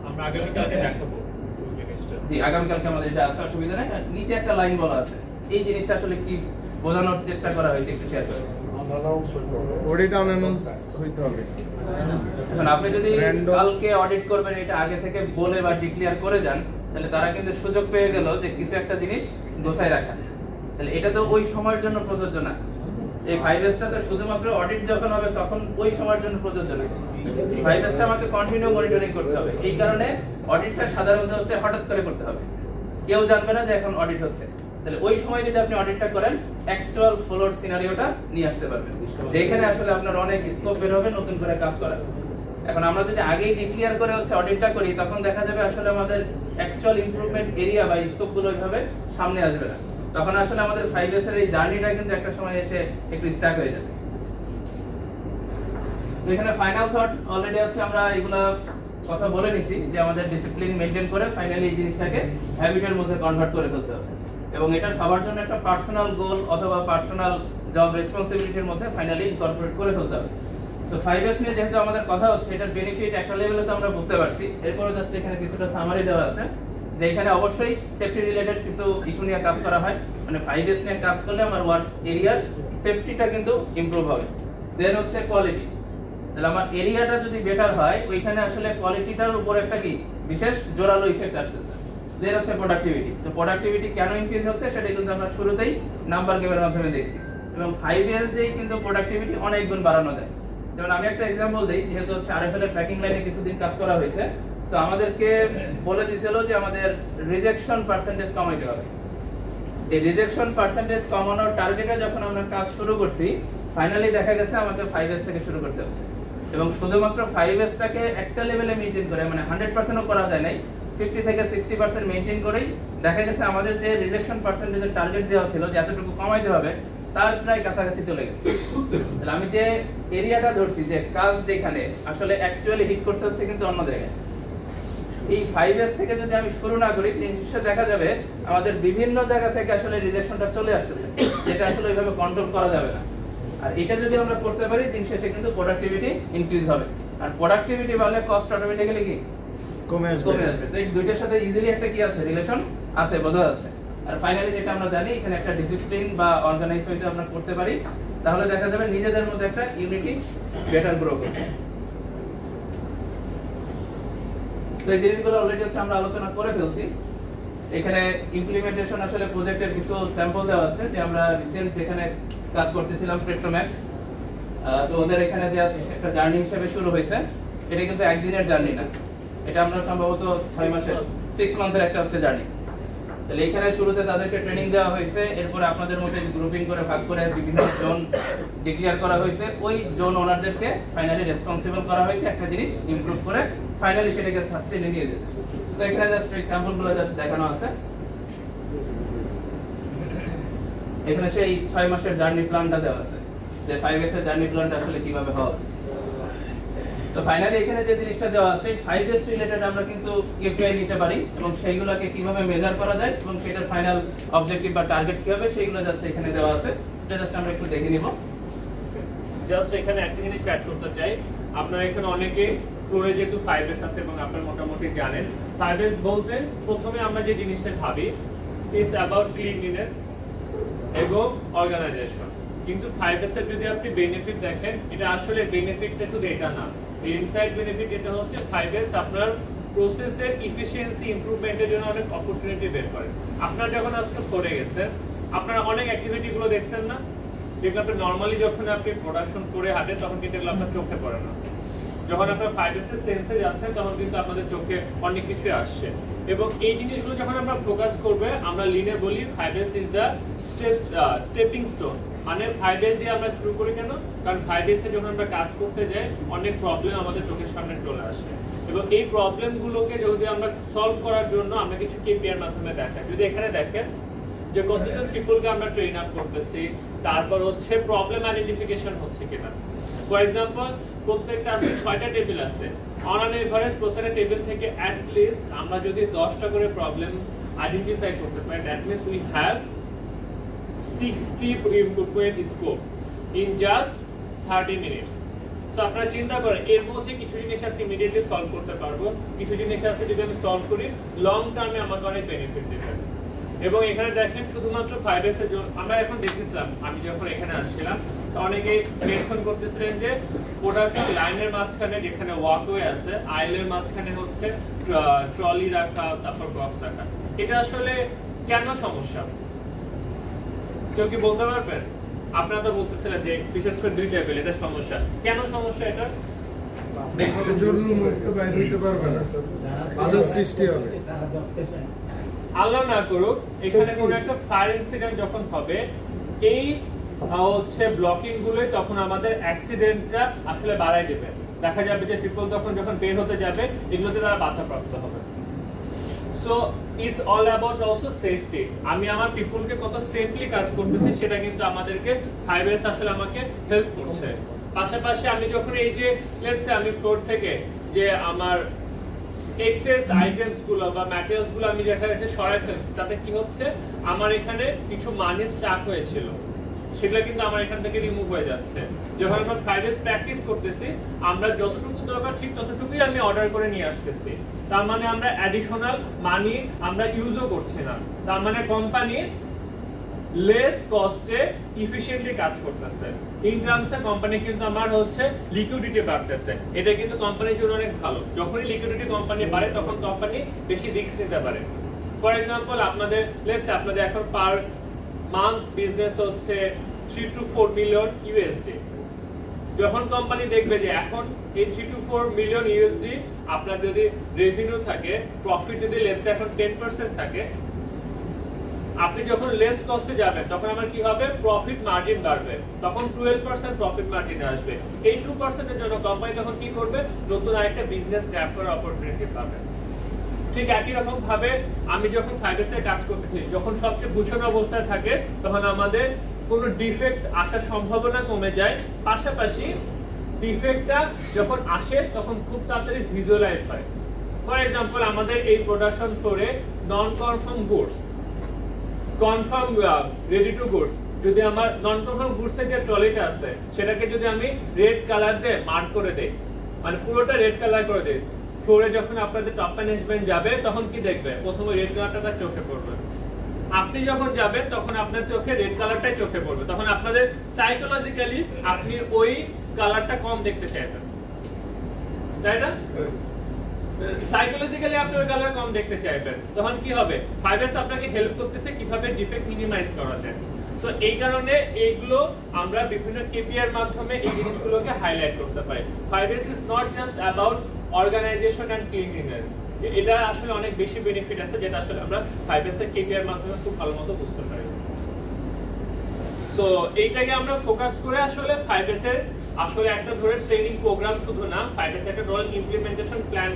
আমরা আগামীকালকে দেখাবো। জি, আগামীকালকে আমাদের এটা আছে, অসুবিধা নাই। নিচে একটা লাইন বলা আছে, এই জিনিসটা আসলে কি বোঝানোর চেষ্টা করা হয়েছে একটু শেয়ার করুন। অডিট অ্যানাউন্স হইতে হবে। এখন আপনি যদি কালকে অডিট করবেন এটা আগে থেকে বলে বা ডিক্লেয়ার করে যান, তাহলে তারা কিন্তু সুযোগ পেয়ে গেল যে কিছু একটা জিনিস গোছায় রাখা। তাহলে এটা তো ওই সময়ের জন্য প্রযোজ্য না। এই 5S-টা তো শুধুমাত্র অডিট যখন হবে তখন ওই সময়ের জন্য প্রযোজ্য না। 5S-টা আমাকে কন্টিনিউ মনিটরিং করতে হবে। এই কারণে অডিটটা সাধারণত হঠাৎ করে করতে হবে, কেউ জানবে না যে এখন অডিট হচ্ছে। তাহলে ওই সময় যদি আপনি অডিটটা করেন অ্যাকচুয়াল ফ্লোর সিনারিওটা নিয়ে আসতে পারবেন, যেখানে আসলে আপনার অনেক স্কোপ বের হবে নতুন করে কাজ করার। এখন আমরা যদি আগেই ডিক্লেয়ার করে অডিটটা করি তখন দেখা যাবে আসলে আমাদের অ্যাকচুয়াল ইমপ্রুভমেন্ট এরিয়া বা স্কোপগুলো ওইভাবে সামনে আসবে না। তখন আসলে আমাদের 5S-এর এই জার্নিটা কিন্তু একটা সময় এসে একটু স্টাক হয়ে যাবে। এখানে ফাইনাল থট অলরেডি আমরা এগুলা কথা বলে নিছি যে আমাদের ডিসিপ্লিন মেইনটেইন করে ফাইনালি এই জিনিসটাকে হ্যাবিটের মধ্যে কনভার্ট করে ফেলতে হবে। এবং এটা সবার জন্য একটা পার্সোনাল গোল অথবা পার্সোনাল জব রেসপন্সিবিলিটির মধ্যে ফাইনালি ইনকর্পোরেট করে ফেলতে হবে। তো 5S নিয়ে যেহেতু আমাদের কথা হচ্ছে, এটার বেনিফিট একটা লেভেলে তো আমরা বুঝতে পারছি। এরপরে জাস্ট এখানে কিছুটা সামারি দেওয়া আছে যে এখানে অবশ্যই সেফটি রিলেটেড কিছু ইস্যু নিয়ে কাজ করা হয়, মানে 5S নিয়ে কাজ করলে আমার ওয়ার্ক এরিয়ার সেফটিটা কিন্তু ইমপ্রুভ হবে। দেন হচ্ছে কোয়ালিটি, তাহলে আমার এরিয়াটা যদি বেটার হয় ওইখানে আসলে কোয়ালিটিটার উপর একটা কি বিশেষ জোরালো ইফেক্ট আসছে। দেন হচ্ছে প্রোডাক্টিভিটি, তো প্রোডাক্টিভিটি কেন ইনক্রিজ হচ্ছে সেটা কিন্তু আমরা শুরুতেই নাম্বার গেমের মাধ্যমে দেখছি, এবং 5S দিয়েই কিন্তু প্রোডাক্টিভিটি অনেক গুণ বাড়ানো যায়। যেমন আমি একটা এক্সাম্পল দেই, যেহেতু হচ্ছে আরএফএল এর প্যাকিং লাইনে কিছুদিন কাজ করা হয়েছে, তো আমাদেরকে বলে দিয়েছিল যে আমাদের রিজেকশন পার্সেন্টেজ কমাইতে হবে। এই রিজেকশন পার্সেন্টেজ কমানোর টার্গেটে যখন আমরা কাজ শুরু করছি, ফাইনালি দেখা গেছে আমাকে 5S থেকে শুরু করতে হচ্ছে, এবং শুধুমাত্র 5S টাকে একটা লেভেলে মেইনটেইন করে, মানে 100%ও করা যায় নাই, 50 থেকে 60% মেইনটেইন করেই দেখা গেছে আমাদের যে রিজেকশন পার্সেন্টেজের টার্গেট দেওয়া ছিল যে এতটুকু কমাইতে হবে, তার প্রায় কাছাকাছি চলে গেছে। তাহলে আমি যে এরিয়াটা ধরছি যে কাজ যেখানে আসলে অ্যাকচুয়ালি হিট করতে হচ্ছে কিন্তু অন্য জায়গায়, এই 5S থেকে যদি আমি শুরু না করি, দিন শেষে দেখা যাবে আমাদের বিভিন্ন জায়গা থেকে আসলে রিজেকশনটা চলে আসতেছে, যেটা আসলে ওইভাবে কন্ট্রোল করা যাবে না। আর এটা যদি আমরা করতে পারি, দিন শেষে কিন্তু প্রোডাক্টিভিটি ইনক্রিজ হবে, আর প্রোডাক্টিভিটি বাড়লে কস্ট অটোমেটিক্যালি কি কমে আসবে। তো এই দুইটার সাথে ইজিলি একটা কি আছে, রিলেশন আছে, বোঝা যাচ্ছে। আর ফাইনালি যেটা আমরা জানি, এখানে একটা ডিসিপ্লিন বা অর্গানাইজ হইতে আমরা করতে পারি, তাহলে দেখা যাবে নিজেদের মধ্যে একটা ইউনিটি বেটার গ্রো করবে। তো এই জিনিসগুলো অলরেডি হচ্ছে আমরা আলোচনা করে ফেলছি। এখানে ইমপ্লিমেন্টেশন আসলে প্রজেক্টের কিছু স্যাম্পল দেওয়া আছে, যে আমরা রিসেন্ট যেখানে কাজ করতেছিলাম পেট্রোম্যাক্স, তো ওদের এখানে যে একটা জার্নি হিসেবে শুরু হয়েছে, এটা কিন্তু একদিনের জার্নি না, এটা আমরা সম্ভবত 6 মাসের 6 মান্থের একটা হচ্ছে জার্নি। তাহলে এখানে শুরুতে তাদেরকে ট্রেনিং দেওয়া হয়েছে, এরপরে আপনাদের মধ্যে গ্রুপিং করে ভাগ করে বিভিন্ন জোন ডিক্লেয়ার করা হয়েছে, ওই জোন ওনারদেরকে ফাইনালি রেসপন্সিবল করা হয়েছে একটা জিনিস ইমপ্রুভ করে ফাইনালি সেটাকে সাস্টেইনে নিয়ে যেতে। তো এখানে জাস্ট এই স্যাম্পলগুলো জাস্ট দেখানো আছে। এখানে সেই 6 মাসের জার্নি প্ল্যানটা দেওয়া আছে, যে 5S এর জার্নি প্ল্যানটা আসলে কিভাবে হওয়া উচিত। তো ফাইনালি এখানে যে জিনিসটা দেওয়া আছে, 5S রিলেটেড আমরা কিন্তু KPI নিতে পারি, এবং সেইগুলোকে কিভাবে মেজার করা যায় এবং সেটার ফাইনাল অবজেক্টিভ বা টার্গেট কি হবে সেইগুলো জাস্ট এখানে দেওয়া আছে। এটা জাস্ট আমরা একটু দেখে নিব। জাস্ট এখানে একটা জিনিস অ্যাড করতে চাই, আপনারা এখানে অনেকে ফ্লোরে যেহেতু 5S আছে এবং আপনারা মোটামুটি জানেন, 5S বলতে প্রথমে আমরা যে জিনিসটা ভাবি ইজ অ্যাবাউট ক্লিনলিনেস এবং অর্গানাইজেশন, কিন্তু 5S এর যদি আপনি বেনিফিট দেখেন, এটা আসলে বেনিফিটটা শুধু এটা না, ইনসাইড বেনিফিট এটা হচ্ছে 5S আপনার প্রসেসের এফিশিয়েন্সি ইমপ্রুভমেন্টের জন্য অনেক অপরচুনিটি বের করে। আপনারা যখন আজকে ফ্লোরে গেছেন, আপনারা অনেক অ্যাক্টিভিটি গুলো দেখছেন না, যেগুলো আপনি নরমালি যখন আপনি প্রোডাকশন করে হাঁটেন তখন কিন্তু এগুলো আপনার চোখে পড়ে না। যখন আপনার 5S এর সেন্সে যাচ্ছেন তখন কিন্তু আপনাদের চোখে অনেক কিছু আসছে, এবং এই জিনিসগুলো যখন আমরা ফোকাস করবে, আমরা লিনে বলি 5S is the stepping stone, মানে 5S দিয়ে আমরা শুরু করি কেন, কারণ 5S এ যখন আমরা কাজ করতে যাই অনেক প্রবলেম আমাদের চোখের সামনে চলে আসে, এবং এই প্রবলেমগুলোকে যদি আমরা সলভ করার জন্য আমরা কিছু KPI এর মাধ্যমে দেখাই। যদি এখানে দেখেন যে কতজন পিপলকে আমরা ট্রেন আপ করতেছি, তারপর হচ্ছে প্রবলেম আইডেন্টিফিকেশন হচ্ছে কিনা। ফর এক্সাম্পল, প্রত্যেকটা আছে 6টা টেবিল আছে, অন অ্যান এভারেজ প্রত্যেকটা টেবিল থেকে অ্যাট লিস্ট আমরা যদি 10টা করে প্রবলেম আইডেন্টিফাই করতে পারি, that means we have 60 improvement scope in just 30 minutes. So আপনারা চিন্তা করেন, এর মধ্যে কিছু জিনিস আছে ইমিডিয়েটলি সলভ করতে পারবো, কিছু জিনিস আছে যদি আমি সলভ করি লং টার্মে আমাকে অনেক বেনিফিট দেবে। এবং এখানে দেখেন শুধুমাত্র 5S এর জন্য আমরা এখন দেখতেছিলাম, আমি যখন এখানে আসছিলাম অনেকেই মেনশন করতেছিলেন যে প্রোডাকশন লাইনের মাঝখানে যেখানে ওয়াকওয়ে আছে, আইলের মাঝখানে হচ্ছে ট্রলি রাখা, তারপর বক্স রাখা, এটা আসলে কেন সমস্যা কেউ কি বলতে পারবেন? আপনারা তো বলতেছিলেন যে বিশেষ করে 2 টেবিল এটা সমস্যা, কেন সমস্যা এটা? আল্লাহ না করুক এখানে কোনো একটা ফায়ার ইনসিডেন্ট যখন হবে, এই হচ্ছে ব্লকিং গুলোই তখন আমাদের অ্যাক্সিডেন্টটা আসলে বাড়ায় দেবে। দেখা যাবে যে পিপল যখন বের হতে যাবে এগুলোতে তারা বাধাপ্রাপ্ত হবে। So it's all about also safety, আমি আমার পিপলকে কত সেফলি কাজ করতেছি সেটা কিন্তু আমাদেরকে 5S আসলে আমাকে হেল্প করছে। পাশাপাশি আমি যখন এই যে লেটস সে আমি ফ্লোর থেকে যে আমার এক্সেস আইটেমস গুলো বা ম্যাটেরিয়ালস গুলো আমি দেখা যাচ্ছে সরাই ফেলছি, তাতে কি হচ্ছে আমার এখানে কিছু মানি স্টাক হয়েছিল, সেগুলো কিন্তু আমার এখান থেকে রিমুভ হয়ে যাচ্ছে। যখন আমরা 5S প্র্যাকটিস করতেছি, আমরা যতটুকু দরকার ঠিক ততটুকুই আমি অর্ডার করে নিয়ে আসতেছি। তার মানে আমরা অ্যাডিশনাল মানি আমরা ইউজও করছি না। তার মানে কোম্পানি লেস কস্টে ইফিশিয়েন্টলি কাজ করতেছে। ইন টার্মসে কোম্পানি কিন্তু আমার হচ্ছে লিকুইডিটি বাড়তেছে। এটা কিন্তু কোম্পানির জন্য অনেক ভালো। যখনই লিকুইডিটি কোম্পানি বাড়ে তখন কোম্পানি বেশি রিস্ক নিতে পারে। ফর এক্সাম্পল আপনাদের আপনাদের এখন পার মান্থ বিজনেস হচ্ছে 3 to 4 মিলিয়ন ইউএসডি। যখন কোম্পানি দেখবে যে এখন এই 3 to 4 মিলিয়ন ইউএসডি আপনার যদি রেভিনিউ থাকে, প্রফিট যদি এখন 10% থাকে, আপনি যখন লেস কস্টে যাবেন তখন আমার কি হবে, প্রফিট মার্জিন বাড়বে। তখন 12% প্রফিট মার্জিন আসবে। এই 2% এর জন্য কোম্পানি তখন কি করবে, নতুন আরেকটা বিজনেস গ্র্যাব করার অপরচুনিটি পাবে। ঠিক একই রকম ভাবে আমি যখন 5S এ কাজ করতেছি, যখন সবচেয়ে গুছানো অবস্থায় থাকে তখন আমাদের কোনো ডিফেক্ট আসার সম্ভাবনা কমে যায়। পাশাপাশি ডিফেক্টটা যখন আসে তখন খুব তাড়াতাড়ি ভিজুয়ালাইজ হয়। ফর এক্সাম্পল আমাদের এই প্রোডাকশন ফ্লোরে non confirm goods, confirm ready to goods, যদি আমার নন কনফার্ম গুডসের যে ট্রলিটা আছে সেটাকে যদি আমি রেড কালার দিয়ে মার্ক করে দেই, মানে পুরোটা রেড কালার করে দেই, ফ্লোরে যখন আপনাদের টপ ম্যানেজমেন্ট যাবে তখন কি দেখবে, প্রথমে রেড কালারটা তার চোখে পড়বে। আপনি যখন যাবেন তখন আপনার চোখে রেড কালারটাই চোখে পড়বে। তখন আপনাদের সাইকোলজিক্যালি আপনি ওই কালারটা কম দেখতে চাইবেন, তাই না? সাইকোলজিক্যালি আপনি ওই কালার কম দেখতে চাইবেন। তখন কি হবে, 5S আপনাকে হেল্প করতেছে কিভাবে ডিফেক্ট মিনিমাইজ করা যায়। সো এই কারণে এইগুলো আমরা বিভিন্ন কেপিআই এর মাধ্যমে এই জিনিসগুলোকে হাইলাইট করতে পারি। 5S is not just about organisation and cleanliness. এটা আসলে অনেক বেশি বেনিফিট আছে যেটা আসলে আমরা 5S এর কেপিআই এর মাধ্যমে খুব ভালো মতো বুঝতে পারি। সো এইটাকে আমরা ফোকাস করে আসলে 5S এর আসলে একটা ধরে ট্রেনিং প্রোগ্রাম শুধু না, 5S একটা রোল ইমপ্লিমেন্টেশন প্ল্যান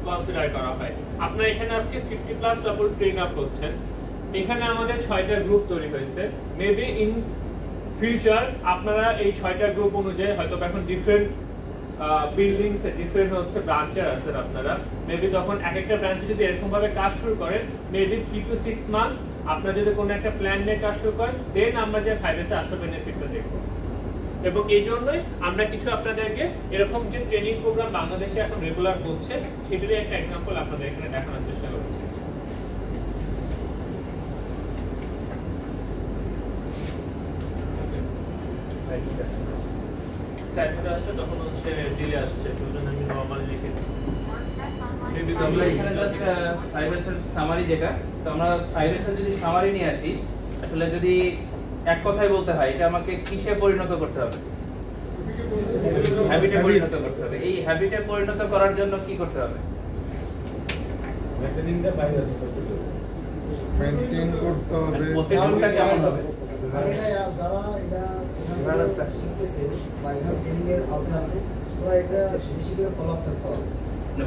কনসিডার করা হয়। আপনারা এখানে আজকে 50+ ডাবল ট্রেন আপ হচ্ছেন। এখানে আমাদের 6টা গ্রুপ তৈরি হয়েছে। মেবি ইন ফিউচার আপনারা এই 6টা গ্রুপ অনুযায়ী হয়তো এখন ডিফারেন্ট বিল্ডিংস এ ডিফারেন্ট হচ্ছে ব্রাঞ্চে আছেন আপনারা। মেবি তখন এক একটা ব্রাঞ্চে যদি এরকম ভাবে কাজ শুরু করেন, মেবি 3 to 6 মান্থ আপনারা যদি কোনো একটা প্ল্যান নিয়ে কাজ শুরু করেন, দেন আমরা যে 5S এর আসল বেনিফিটটা দেখব। এবং এই জন্যই আমরা কিছু আপনাদেরকে এরকম যে ট্রেনিং প্রোগ্রাম বাংলাদেশে এখন রেগুলার হচ্ছে সেটারই একটা এক্সাম্পল আপনাদের এখানে দেখানোর চেষ্টা করছি। সাইডটা আসছে তখন হচ্ছে ডিলে আসছে, সেজন্য আমি নরমাল লিখে দিই। আমরা এখানে জাস্ট 5S এর সামারি যেটা, তো আমরা 5S এর যদি সামারি নিয়ে আসি, আসলে যদি এক কথায় বলতে হয় এটা আমাকে কিসে পরিণত করতে হবে, হ্যাবিটে পরিণত করতে হবে। এই হ্যাবিটে পরিণত করার জন্য কি করতে হবে, মেইনটেইন করতে হবে। প্রসিডিউরটা কেমন হবে? যারা এটা শিখতেছে বা এখানে ট্রেনিং এর আওতায় আছে, ওরা এটা বেশি করে ফলো আপ করতে হবে।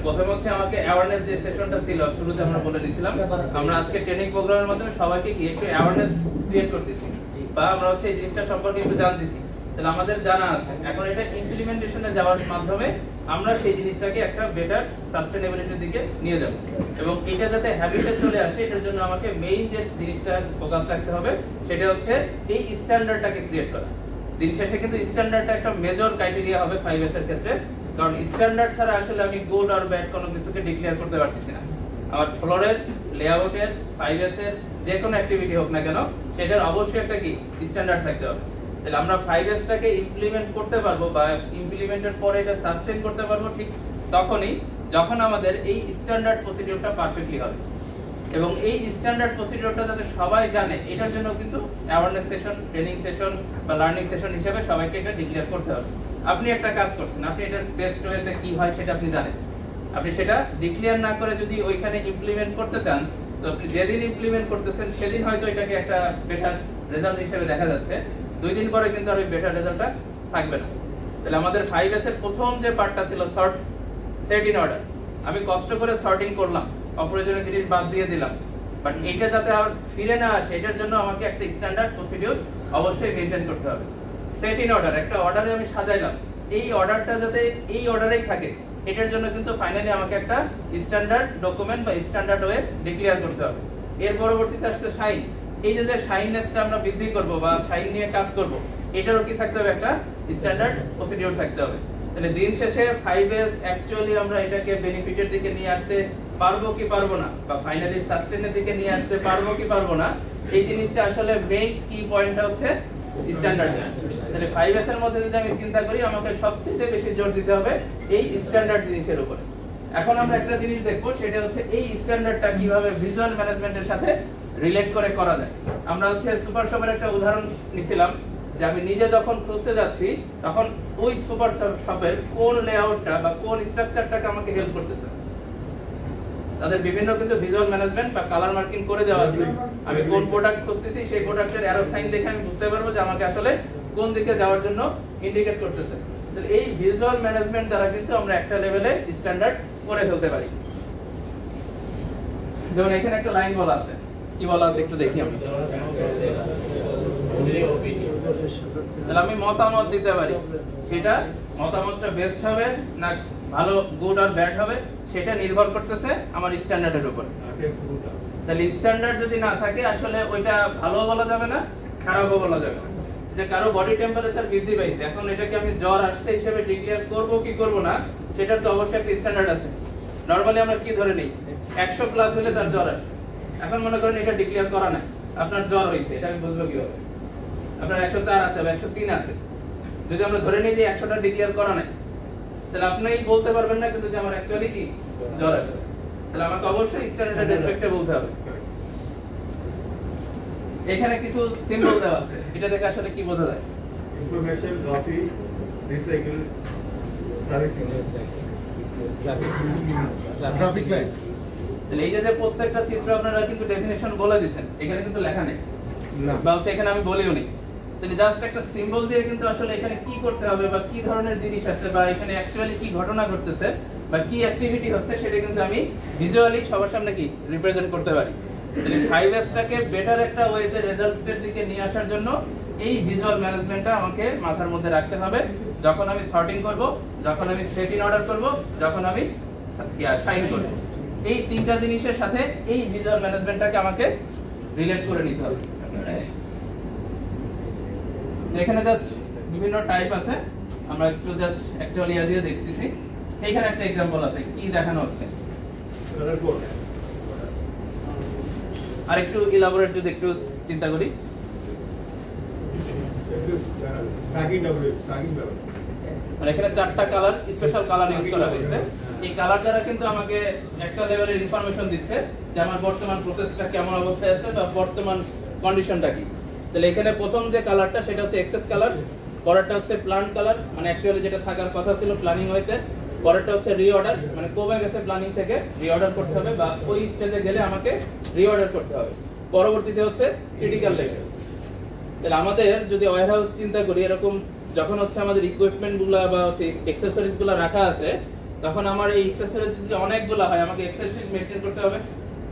প্রথম হচ্ছে আমাকে অ্যাওয়ারনেস যে সেশনটা ছিল শুরুতে আমরা বলে দিয়েছিলাম, আমরা আজকে ট্রেনিং প্রোগ্রামের মাধ্যমে সবাইকে কি একটু অ্যাওয়ারনেস ক্রিয়েট করতেছি বা আমরা হচ্ছে এই জিনিসটা সম্পর্কে একটু জানতেছি। তাহলে আমাদের জানা আছে, এখন এটা ইমপ্লিমেন্টেশনে যাওয়ার মাধ্যমে আমরা সেই জিনিসটাকে একটা বেটার সাস্টেনেবিলিটির দিকে নিয়ে যাব। এবং এটা যাতে হ্যাবিটে চলে আসে এটার জন্য আমাকে মেইন যে জিনিসটা ফোকাস রাখতে হবে সেটা হচ্ছে এই স্ট্যান্ডার্ডটাকে ক্রিয়েট করা। দিন শেষে কিন্তু স্ট্যান্ডার্ডটা একটা মেজর ক্রাইটেরিয়া হবে 5S এর ক্ষেত্রে, কারণ স্ট্যান্ডার্ড ছাড়া আসলে আমি গুড আর ব্যাড কোনো কিছুকে ডিক্লেয়ার করতে পারতেছি না। আমার ফ্লোরের লেআউটের 5S এর যে কোনো অ্যাক্টিভিটি হোক না কেন সেটার অবশ্যই একটা কি স্ট্যান্ডার্ড থাকতে হবে। তাহলে আমরা 5Sটাকে ইমপ্লিমেন্ট করতে পারবো বা ইমপ্লিমেন্টের পরে এটা সাস্টেইন করতে পারবো ঠিক তখনই যখন আমাদের এই স্ট্যান্ডার্ড প্রসিডিউরটা পারফেক্টলি হবে। এবং এই স্ট্যান্ডার্ড প্রসিডিউরটা যাতে সবাই জানে এটার জন্য কিন্তু অ্যাওয়ারনেস সেশন, ট্রেনিং সেশন বা লার্নিং সেশন হিসেবে সবাইকে এটা ডিক্লেয়ার করতে হবে। আপনি একটা কাজ করছেন, আপনি এটার বেস্ট ওয়েতে কি হয় সেটা আপনি জানেন, আপনি সেটা ডিক্লেয়ার না করে যদি ওইখানে ইমপ্লিমেন্ট করতে চান, তো আপনি যেদিন ইমপ্লিমেন্ট করতেছেন সেদিন হয়তো এটাকে একটা বেটার রেজাল্ট হিসেবে দেখা যাচ্ছে, 2 দিন পরে কিন্তু আর ওই বেটার রেজাল্টটা থাকবে না। তাহলে আমাদের 5S এর প্রথম যে পার্টটা ছিল সেট ইন অর্ডার, আমি কষ্ট করে সর্টিং করলাম, অপ্রয়োজনীয় জিনিস বাদ দিয়ে দিলাম, বাট এইটা যাতে আর ফিরে না আসে এটার জন্য আমাকে একটা স্ট্যান্ডার্ড প্রসিডিউর অবশ্যই মেইনটেইন করতে হবে। সেট ইন অর্ডার, একটা অর্ডারে আমি সাজাইলাম, এই অর্ডারটা যাতে এই অর্ডারেই থাকে এটার জন্য কিন্তু ফাইনালি আমাকে একটা স্ট্যান্ডার্ড ডকুমেন্ট বা স্ট্যান্ডার্ড ওয়ে ডিক্লেয়ার করতে হবে। এর পরবর্তীতে আসছে সাইন, এই যে শাইননেসটা আমরা বৃদ্ধি করব বা শাইন নিয়ে কাজ করব, এটারও কি থাকতে হবে, একটা স্ট্যান্ডার্ড প্রসিডিউর থাকতে হবে। তাহলে দিন শেষে 5S অ্যাকচুয়ালি আমরা এটাকে বেনিফিটের দিকে নিয়ে আসতে পারবো কি পারবো না, বা ফাইনালি সাস্টেনের দিকে নিয়ে আসতে পারবো কি পারবো না, এই জিনিসটা আসলে মেইন কি পয়েন্টটা হচ্ছে স্ট্যান্ডার্ড। তাহলে 5S এর মধ্যে যদি আমি চিন্তা করি, আমাকে সবচেয়ে বেশি জোর দিতে হবে এই স্ট্যান্ডার্ড জিনিসের উপরে। এখন আমরা একটা জিনিস দেখবো, সেটা হচ্ছে এই স্ট্যান্ডার্ডটা কিভাবে ভিজুয়াল ম্যানেজমেন্টের সাথে রিলেট করে করা যায়। আমরা হচ্ছে সুপার শপের একটা উদাহরণ নিছিলাম, যে আমি নিজে যখন খুঁজতে যাচ্ছি তখন ওই সুপার শপের কোন লেআউটটা বা কোন স্ট্রাকচারটাকে আমাকে হেল্প করতেছে। তাদের বিভিন্ন কিন্তু ভিজুয়াল ম্যানেজমেন্ট বা কালার মার্কিং করে দেওয়া আছে। আমি কোন প্রোডাক্ট খুঁজতেছি সেই প্রোডাক্টের অ্যারো সাইন দেখে আমি বুঝতে পারবো যে আমাকে আসলে কোন দিকে যাওয়ার জন্য ইন্ডিকেট করতেছে। তাহলে এই ভিজুয়াল ম্যানেজমেন্ট দ্বারা কিন্তু আমরা একটা লেভেলে স্ট্যান্ডার্ড করে ফেলতে পারি। যেমন এখানে একটা লাইন বলা আছে, কি বলা আছে একটু দেখি আমরা। তাহলে আমি মতামত দিতে পারি, সেটা মতামতটা বেস্ট হবে না ভালো, গুড আর ব্যাড হবে, সেটা নির্ভর করতেছে আমার স্ট্যান্ডার্ডের উপর। তাহলে স্ট্যান্ডার্ড যদি না থাকে আসলে ওইটা ভালো বলা যাবে না, খারাপও বলা যাবে না। যে কারো বডি টেম্পারেচার বৃদ্ধি পাইছে, এখন এটাকে আমি জ্বর আসছে হিসেবে ডিক্লেয়ার করব কি করব না, সেটার তো অবশ্যই একটা স্ট্যান্ডার্ড আছে। নরমালি আমরা কি ধরে নিই, 100 প্লাস হলে তার জ্বর আসছে। এখন মনে করেন এটা ডিক্লেয়ার করা নাই, আপনার জ্বর হইছে, এটা আমি বুঝবো কিভাবে? আপনার 104 আছে বা 103 আছে, যদি আমরা ধরে নিই যে 100টা ডিক্লেয়ার করা নাই, তাহলে আপনিই বলতে পারবেন না কিন্তু যে আমার অ্যাকচুয়ালি কি জ্বর আছে। তাহলে আমাকে অবশ্যই স্ট্যান্ডার্ড রেসপেক্টে বলতে হবে। এখানে কিছু সিম্বল দেওয়া আছে, এটা দেখে আসলে কি বোঝা যায়? Information, copy, recycle, servicing, traffic light. তাহলে এই যে প্রত্যেকটা চিত্র আপনারা কিন্তু ডেফিনিশন বলে দিবেন, এখানে কিন্তু লেখা নেই না, বা হচ্ছে এখানে আমি বলিও নি। তাহলে জাস্ট একটা সিম্বল দিয়ে কিন্তু আসলে এখানে কি করতে হবে বা কি ধরনের জিনিস আছে বা এখানে অ্যাকচুয়ালি কি ঘটনা ঘটতেছে বা কি অ্যাক্টিভিটি হচ্ছে, সেটা কিন্তু আমি ভিজুয়ালি সবার সামনে কি রিপ্রেজেন্ট করতে পারি। তাহলে 5S টাকে বেটার একটা ওয়েতে রেজাল্টের দিকে নিয়ে আসার জন্য এই ভিজুয়াল ম্যানেজমেন্টটা আমাকে মাথার মধ্যে রাখতে হবে। যখন আমি সর্টিং করব, যখন আমি সেট ইন অর্ডার করব, যখন আমি সাইন করব, এই তিনটা জিনিসের সাথে এই ভিজুয়াল ম্যানেজমেন্টটাকে আমাকে রিলেট করে নিতে হবে। এখানে জাস্ট বিভিন্ন টাইপ আছে, আমরা একটু জাস্ট অ্যাকচুয়ালি দিয়ে দেখতেছি। এখানে একটা एग्जांपल আছে, কি দেখানো হচ্ছে আর একটু ইলাবোরেট যদি একটু চিন্তা করি। মানে এখানে 4টা কালার, স্পেশাল কালার ইউজ করা হয়েছে। এই কালার দ্বারা কিন্তু আমাকে একটা লেভেলের ইনফরমেশন দিচ্ছে যে আমার বর্তমান প্রসেসটা কেমন অবস্থায় আছে বা বর্তমান কন্ডিশনটা কি। তাহলে এখানে প্রথম যে কালারটা সেটা হচ্ছে এক্সেস কালার, পরেরটা হচ্ছে প্ল্যান কালার, মানে অ্যাকচুয়ালি যেটা থাকার কথা ছিল প্ল্যানিং হইতে, পরেরটা হচ্ছে রিঅর্ডার, মানে কমে গেছে প্ল্যানিং থেকে রিঅর্ডার করতে হবে বা ওই স্টেজে গেলে আমাকে রিঅর্ডার করতে হবে। পরবর্তীতে হচ্ছে ক্রিটিক্যাল লেভেল। তাহলে আমাদের যদি ওয়্যারহাউস চিন্তা করি, এরকম যখন হচ্ছে আমাদের ইকুইপমেন্টগুলো বা হচ্ছে অ্যাকসেসরিজগুলো রাখা আছে, তখন আমার এই অ্যাকসেসরিজ যদি অনেকগুলো হয়, আমাকে এক্সেল শিট মেইনটেইন করতে হবে।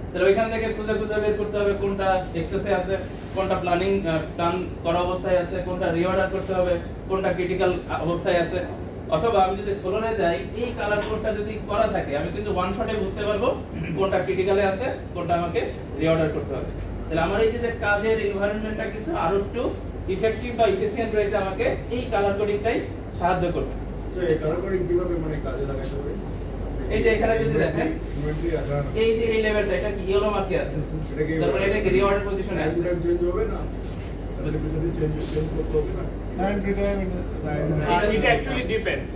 তাহলে ওইখান থেকে খুঁজে খুঁজে বের করতে হবে কোনটা এক্সেসে আছে, কোনটা প্ল্যান করা অবস্থায় আছে, কোনটা রিঅর্ডার করতে হবে, কোনটা ক্রিটিক্যাল অবস্থায় আছে। অথবা আমি যদি ফ্লোরে যাই, এই কালার কোডটা যদি করা থাকে, আমি কিন্তু ওয়ান শটে বুঝতে পারবো কোনটা ক্রিটিক্যালে আছে, কোনটা আমাকে রিঅর্ডার করতে হবে। তাহলে আমার এই যে কাজের এনভায়রনমেন্টটা কিন্তু আরো একটু ইফেক্টিভ বা এফিশিয়েন্ট হইতে আমাকে এই কালার কোডিংটাই সাহায্য করবে। তো এই কালার কোডিং কিভাবে মানে কাজে লাগাতে হবে? এই যে এখানে যদি দেখেন, এই যে এই লেভেলটা, এটা কি ইয়েলো মার্কে আছে, তারপরে এটা কি রিঅর্ডার পজিশনে আছে, চেঞ্জ হবে না? তাহলে যদি চেঞ্জ করতে হবে না? It actually depends.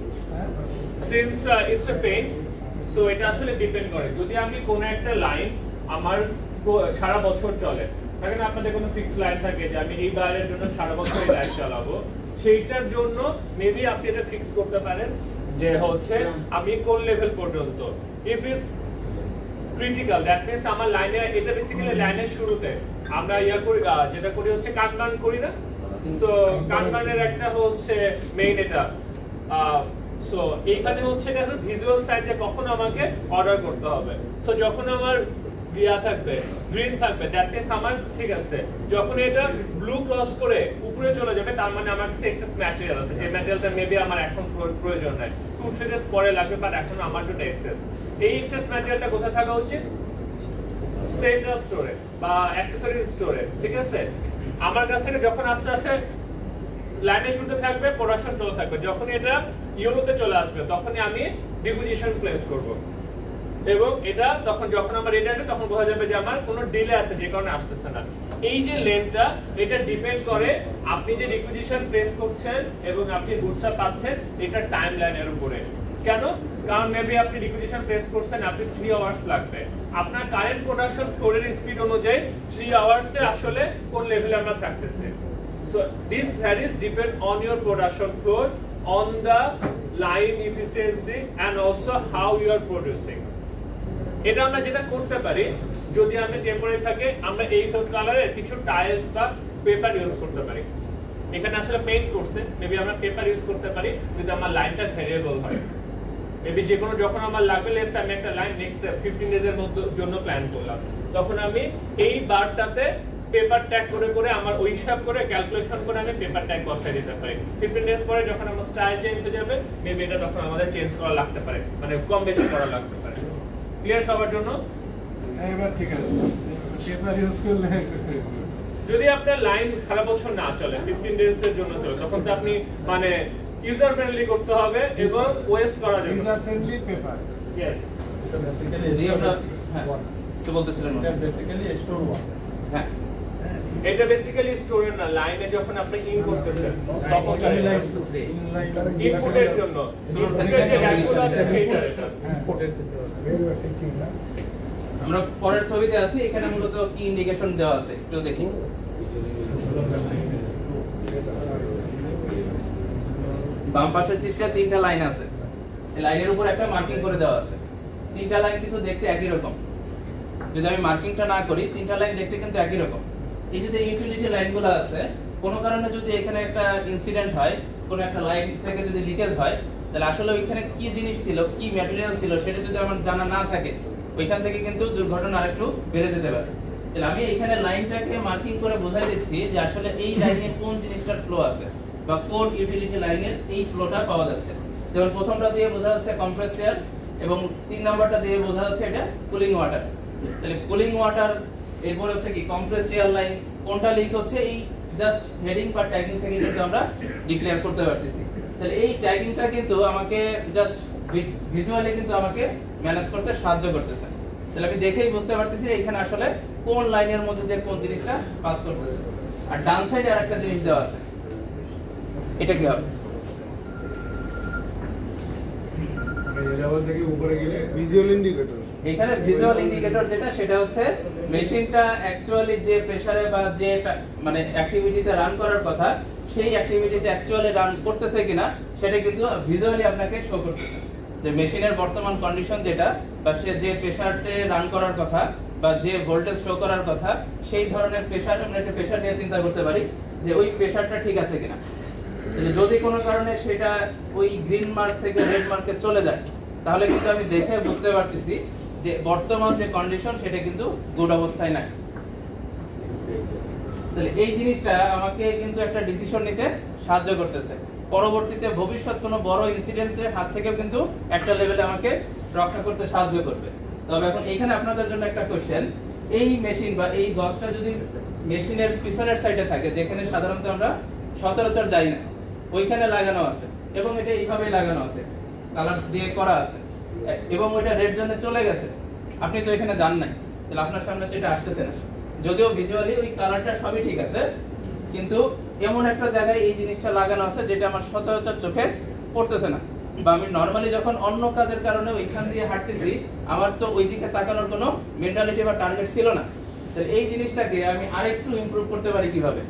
Since it's a paint, so এটা আসলে ডিপেন্ড করে। যদি আমি কোনো একটা লাইন আমার সারা বছর চলে, থাকে না আপনাদের কোনো ফিক্স লাইন থাকে যে আমি এই বারের জন্য সারা বছর এই লাইন চালাবো, সেইটার জন্য মেবি আপনি এটা ফিক্স করতে পারেন যে হচ্ছে আমি কোন লেভেল পর্যন্ত। If it's critical, that means আমার লাইনে, এটা বেসিক্যালি লাইনের শুরুতে আমরা করি, যেটা করি হচ্ছে কানবান করি না, সো কানবানের একটা হচ্ছে মেইন এটা। সো এইখানে হচ্ছে এটা ভিজুয়াল সাইড যে কখন আমাকে অর্ডার করতে হবে। সো যখন আমার থাকবে, গ্রিন থাকবে, দ্যাট মিন্স আমার ঠিক আছে। যখন এটা ব্লু ক্রস করে উপরে চলে যাবে, তার মানে আমার কাছে এক্সেস ম্যাটেরিয়াল আছে, যে ম্যাটেরিয়ালটা মেবি আমার এখন প্রয়োজন নাই, 2-3 পরে লাগবে, বাট এখন আমার জন্য এক্সেস। এই এক্সেস ম্যাটেরিয়ালটা কোথায় থাকা উচিত? সেন্ট্রাল স্টোরে বা অ্যাকসেসরি স্টোরে, ঠিক আছে? আমার কাছ থেকে যখন আস্তে আস্তে লাইনে শুরুতে থাকবে, প্রোডাকশন চলতে থাকবে, যখন এটা ইউরোতে চলে আসবে তখনই আমি ডিপোজিশন প্লেস করব, এবং এটা তখন যখন আমার রেডি হবে তখন বোঝা যাবে যে আমার কোনো ডিলে আছে যে কারণে আসতেছে না। এই যে লেন্থটা, এটা ডিপেন্ড করে আপনি যে রিকুইজিশন প্রেস করছেন এবং আপনি গুডসটা পাচ্ছেন এটা টাইম লাইনের উপরে। কেন? কারণ মেবি আপনি রিকুইজিশন প্রেস করছেন, আপনি 3 আওয়ার্স লাগবে, আপনার কারেন্ট প্রোডাকশন ফ্লোরের স্পিড অনুযায়ী 3 আওয়ার্সে আসলে কোন লেভেলে আমরা থাকতেছি। So this varies depend on your production flow, on the line efficiency and also how you are producing. এটা আমরা যেটা করতে পারি, যদি আমি টেম্পোরারি থাকে আমরা এই কালারের কিছু টাইলস বা পেপার ইউজ করতে পারি। এখানে আসলে পেইন্ট করছে, মেবি আমরা পেপার ইউজ করতে পারি যদি আমার লাইনটা ভেরিয়েবল হয়। মেবি যে কোনো যখন আমার লাগবে, লেটস আমি একটা লাইন নেক্সট 15 ডেজের জন্য প্ল্যান করলাম, তখন আমি এই বারটাতে পেপার ট্যাগ করে করে আমার ওই হিসাব করে ক্যালকুলেশন করে আমি পেপার ট্যাগ বসাই দিতে পারি। 15 ডেজ পরে যখন আমার স্টাইল চেঞ্জ হয়ে যাবে, মেবি এটা তখন আমাদের চেঞ্জ করা লাগতে পারে, মানে কম বেশি করা লাগতে পারে। ক্লিয়ার সবার জন্য? এবার ঠিক আছে, পেপার ইউজ করলে যদি আপনার লাইন সারা বছর না চলে, 15 ডেজ এর জন্য চলে, তখন তো আপনি মানে ইউজার ফ্রেন্ডলি করতে হবে এবং ওয়েস্ট করা যাবে না। User friendly paper. यस, এটা বেসিক্যালি জি আমরা হ্যাঁ তো বলতেছিলেন। এটা বেসিক্যালি স্টোর ওয়ার্ক। হ্যাঁ, এটা বেসিক্যালি স্টোরের না, লাইনে যখন আপনি ইন করতেছেন তখন ইনপুটের জন্য ইনপুটের যে ড্যাশবোর্ড আছে সেইটা এটা। আমরা পরের ছবিতে আছি, এখানে মূলত কি ইন্ডিকেশন দেওয়া আছে একটু দেখি। বাম পাশের চিত্রে 3টা লাইন আছে, এই লাইনের উপর একটা মার্কিং করে দেওয়া আছে। 3টা লাইন কিন্তু দেখতে একই রকম, যদি আমি মার্কিংটা না করি 3টা লাইন দেখতে কিন্তু একই রকম। এই যে ইউটিলিটি লাইনগুলো আছে, কোনো কারণে যদি এখানে একটা ইনসিডেন্ট হয়, কোনো একটা লাইন থেকে যদি লিকেজ হয়, তাহলে আসলে ওইখানে কি জিনিস ছিল, কি ম্যাটেরিয়াল ছিল সেটা যদি আমার জানা না থাকে, ওইখান থেকে কিন্তু দুর্ঘটনা আরেকটু বেড়ে যেতে পারে। তাহলে আমি এখানে লাইনটাকে মার্কিং করে বোঝাই দিচ্ছি যে আসলে এই লাইনে কোন জিনিসটার ফ্লো আছে বা কোন ইউটিলিটি লাইনের এই ফ্লোটা পাওয়া যাচ্ছে। যেমন প্রথমটা দিয়ে বোঝা যাচ্ছে কম্প্রেসড এয়ার এবং 3 নাম্বারটা দিয়ে বোঝা যাচ্ছে এটা কুলিং ওয়াটার। তাহলে কুলিং ওয়াটার, এরপর হচ্ছে কি কম্প্রেসড এয়ার লাইন, কোনটা লিক হচ্ছে এই জাস্ট হেডিং বা ট্যাগিং থেকে কিন্তু আমরা ডিক্লেয়ার করতে পারতেছি। তাহলে এই ট্যাগিংটা কিন্তু আমাকে জাস্ট ভিজুয়ালি কিন্তু আমাকে ম্যানেজ করতে সাহায্য করতেছে। তাহলে আমি দেখেই বুঝতে পারতেছি এখানে আসলে কোন লাইনের মধ্যে দিয়ে কোন জিনিসটা পাস করতেছে। আর ডান সাইডে আরেকটা জিনিস দেওয়া আছে, এটা কি হবে? Visual indicator. এখানে ভিজুয়াল ইন্ডিকেটর যেটা, সেটা হচ্ছে মেশিনটা অ্যাকচুয়ালি যে প্রেসারে বা যে মানে অ্যাক্টিভিটিতে রান করার কথা, সেই অ্যাক্টিভিটিতে অ্যাকচুয়ালি রান করতেছে কিনা সেটা কিন্তু ভিজুয়ালি আপনাকে শো করতেছে। যে মেশিনের বর্তমান কন্ডিশন যেটা, বা সে যে প্রেসারে রান করার কথা বা যে ভোল্টেজ শো করার কথা, সেই ধরনের প্রেসার, আমরা একটা প্রেসার নিয়ে চিন্তা করতে পারি যে ওই প্রেসারটা ঠিক আছে কিনা। যদি কোনো কারণে সেটা ওই গ্রিন মার্ক থেকে রেড মার্কে চলে যায়, তাহলে কিন্তু আমি দেখে বুঝতে পারতেছি যে বর্তমান যে কন্ডিশন সেটা কিন্তু গুড অবস্থায় নাই। তাহলে এই জিনিসটা আমাকে কিন্তু একটা ডিসিশন নিতে সাহায্য করতেছে। পরবর্তীতে ভবিষ্যৎ কোনো বড় ইনসিডেন্টের হাত থেকেও কিন্তু একটা লেভেলে আমাকে রক্ষা করতে সাহায্য করবে। তবে এখন এখানে আপনাদের জন্য একটা কোশ্চেন, এই মেশিন বা এই গজটা যদি মেশিনের পিছনের সাইডে থাকে, যেখানে সাধারণত আমরা সচরাচর যাই না, ওইখানে লাগানো আছে এবং এটা এইভাবেই লাগানো আছে, কালার দিয়ে করা আছে, এবং ওইটা রেড জোনে চলে গেছে, আপনি তো এখানে যান নাই, তাহলে আপনার সামনে তো এটা আসতেছে না। যদিও ভিজুয়ালি ওই কালারটা সবই ঠিক আছে, কিন্তু এমন একটা জায়গায় এই জিনিসটা লাগানো আছে যেটা আমার সচরাচর চোখে পড়তেছে না, বা আমি নরমালি যখন অন্য কাজের কারণে ওইখান দিয়ে হাঁটতেছি, আমার তো ওই দিকে তাকানোর কোনো মেন্টালিটি বা টার্গেট ছিল না। তাহলে এই জিনিসটাকে আমি আরেকটু ইমপ্রুভ করতে পারি কিভাবে?